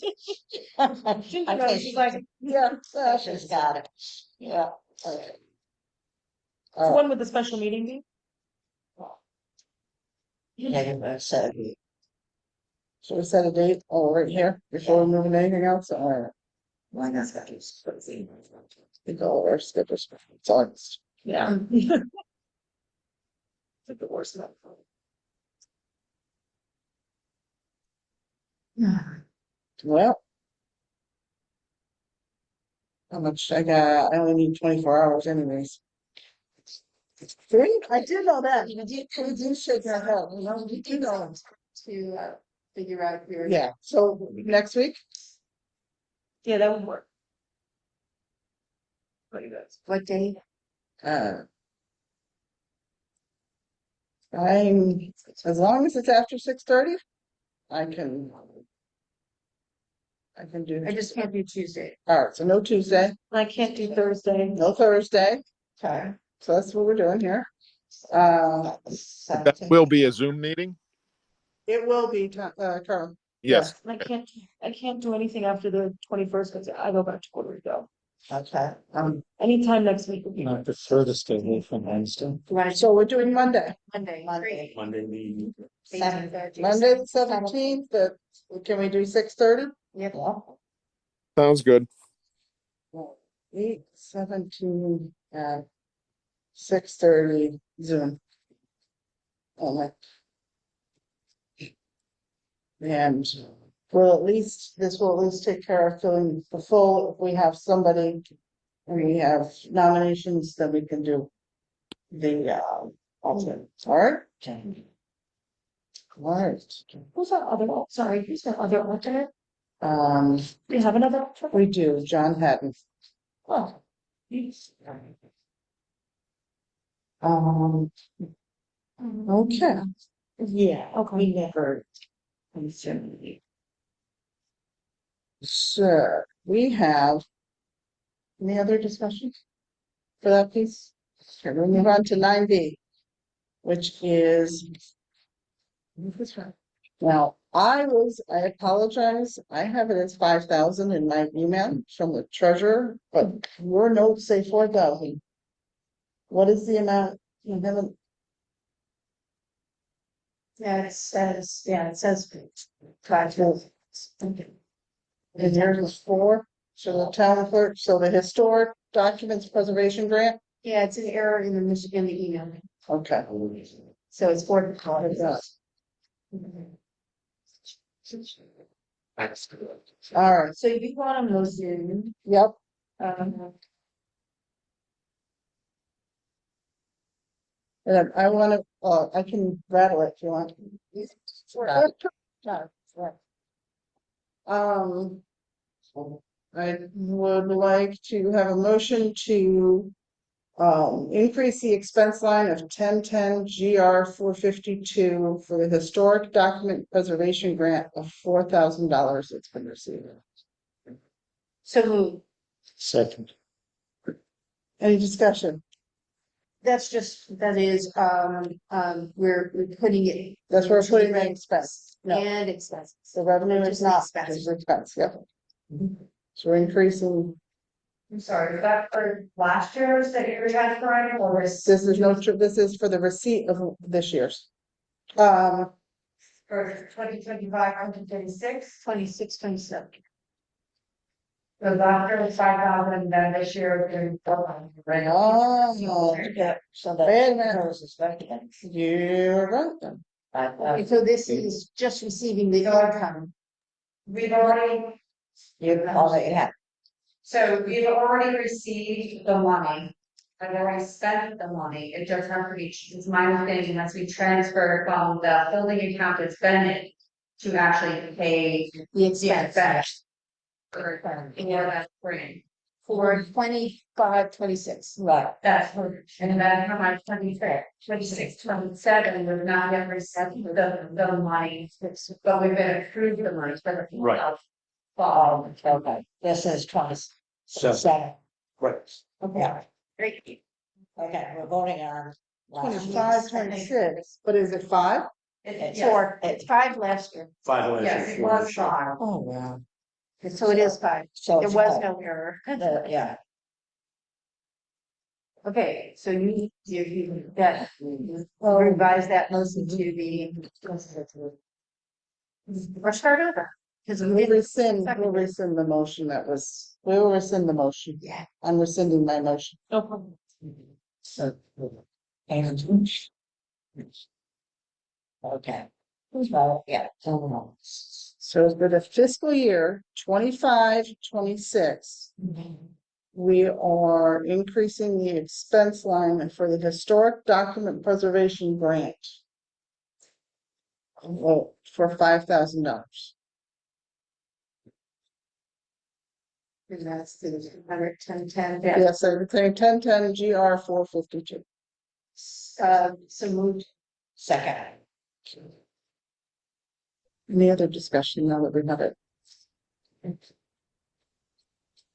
S2: Okay, she's like, yeah, she's got it. Yeah. Okay.
S8: So when would the special meeting be?
S2: Yeah, so. Should we set a date right here before we move into anything else? Or why not? We go our schedules. It's August.
S8: Yeah. It's the worst one.
S2: Well. How much I got? I only need 24 hours anyways. See, I do know that. You do shake your head, you know, you do know.
S8: To figure out your.
S2: Yeah, so next week,
S8: Yeah, that would work. What do you guys?
S2: what day? I'm, as long as it's after 6:30, I can. I can do.
S8: I just can't do Tuesday.
S2: All right, so no Tuesday,
S8: I can't do Thursday.
S2: no Thursday. Okay, so that's what we're doing here.
S7: That will be a Zoom meeting?
S2: It will be, Carl.
S7: Yes.
S8: I can't do anything after the 21st because I go back to Puerto Rico.
S2: Okay,
S8: Anytime next week would be.
S5: I prefer to stay away from Wednesday.
S8: Right.
S2: so we're doing Monday.
S8: Monday.
S2: Monday.
S1: Monday, the
S2: Monday the 17th, but can we do 6:30?
S8: Yep.
S7: Sounds good.
S2: 8/17 at 6:30 Zoom. Only. And this will at least take care of filling the full, if we have somebody and we have nominations, then we can do the alternate. All right? All right.
S8: Who's that other, sorry, who's that other alternate?
S2: Um,
S8: Do you have another alternate?
S2: we do, John Hatton.
S8: Oh.
S2: Okay.
S8: Yeah, okay.
S2: Never. So we have any other discussions for that piece? Okay, we'll move on to 9B, which is. Now, I apologize, I have it as 5,000 in my email from the treasurer, but your notes say 4,000. What is the amount? You haven't.
S8: Yeah, it says 5.
S2: And yours is 4, so the town clerk, so the historic documents preservation grant,
S8: Yeah, it's an error in the email.
S2: okay.
S8: So it's 4.
S2: Yeah. All right,
S8: So you want to motion,
S2: yep, and I wanna, I can rattle it if you want. Um, I would like to have a motion to increase the expense line of 1010 GR 452 for the historic document preservation grant of $4,000 that's been received.
S8: so
S5: Second.
S2: Any discussion?
S8: that is, we're putting it.
S2: That's where we're putting the expense. No,
S8: And expenses.
S2: the revenue is
S8: Just
S2: not,
S8: expense.
S2: just expense, yeah. So we're increasing,
S9: I'm sorry, was that for last year's that you were transferring or is
S2: this is this is for the receipt of this year's.
S9: for 2025, 2026?
S8: 26, 27.
S9: So last year was 5,000, then this year is going to be 4,000.
S2: Right on.
S8: So
S2: Wait a minute. You're right then.
S8: Okay, so this is just receiving the income.
S9: We've already,
S2: You already have.
S9: so we've already received the money I've already spent the money, it does have to be, it's my understanding, it has to be transferred from the building account it's been in to actually pay
S2: The
S9: the
S2: expense.
S9: expense. For that spring.
S2: For 25, 26, right.
S9: That's for, and then for my 26, 27, we've not yet received the money, but we've been approved the money for the.
S1: Right.
S2: Oh, okay, this is 27.
S1: Right.
S2: Okay.
S9: Great.
S2: Okay, we're voting on.
S8: 25, 26, but is it 5?
S2: It's
S9: Yes.
S2: 4, it's 5 last year.
S1: Five last
S9: Yes,
S1: year,
S9: it
S1: four
S9: was
S1: this year.
S9: 5.
S2: Oh, wow.
S8: So it is 5.
S2: So
S8: There
S2: it's
S8: was
S2: 5.
S8: no error.
S2: Yeah.
S8: Okay, so you that revise that motion to the. Or start over. Because we didn't.
S4: We'll rescind the motion that was, we will rescind the motion.
S2: Yeah.
S4: I'm rescinding my motion.
S8: No problem.
S2: And. Okay. So, yeah.
S4: So for the fiscal year 25, 26, we are increasing the expense line for the historic document preservation grant. For $5,000.
S8: And that's the 110.
S4: Yes, everything 1010 GR 452.
S8: So moved.
S2: Second.
S4: Any other discussion now that we have it?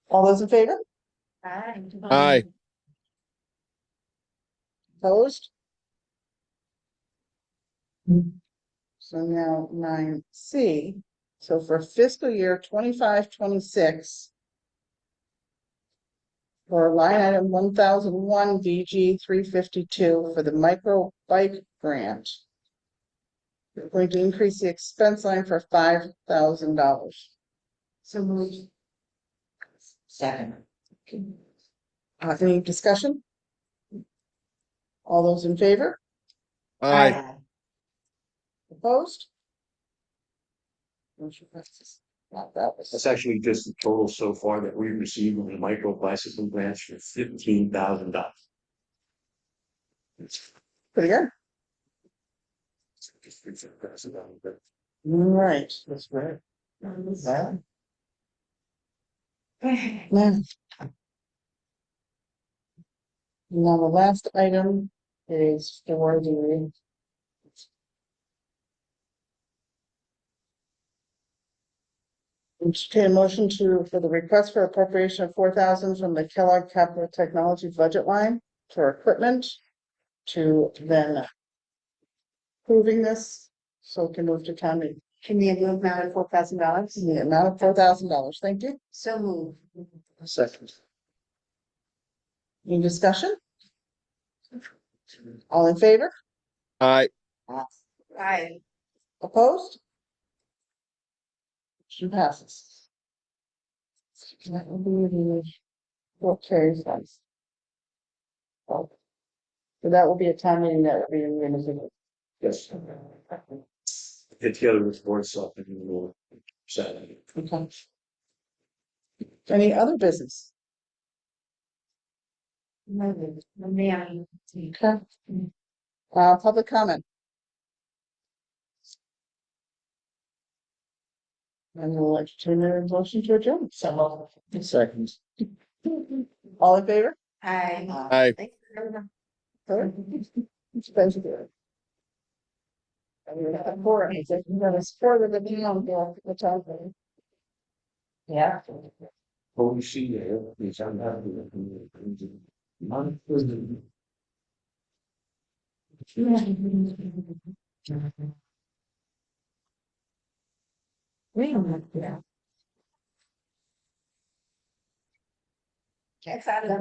S4: All those in favor?
S7: Aye.
S4: Opposed? So now 9C. So for fiscal year 25, 26. For line item 1001 DG 352 for the micro bike grant. We're going to increase the expense line for $5,000.
S8: So moved.
S2: Second.
S4: Any discussion? All those in favor?
S7: Aye.
S4: Opposed? Motion passes. That was
S1: That's actually just the total so far that we've received on the micro bicycle grants for $15,000.
S4: pretty good. All right. That's right. Now, now the last item is for the entertain a motion for the request for appropriation of $4,000 from the Kellogg Capital Technology budget line for equipment to then approving this, so it can move to town meeting.
S8: In the amount of $4,000.
S4: In the amount of $4,000. Thank you.
S8: So moved.
S1: Second.
S4: Any discussion? All in favor?
S7: Aye.
S8: Aye.
S4: Opposed? Motion passes. That will be the what carries us. So that will be a time meeting that will be in the
S1: Yes. Get together with board self and we'll set it.
S4: Okay. Any other business?
S8: Man.
S4: Okay. Public comment. And we'll entertain a motion to adjourn.
S2: So.
S1: Seconds.
S4: All in favor?
S8: Aye.
S7: Aye.
S8: Thank you very much.
S4: Thank you. And we have four, I think, we're gonna support of the town here, the town.
S2: Yeah.
S1: What we see there is I'm happy with
S8: Yeah.
S2: Excited.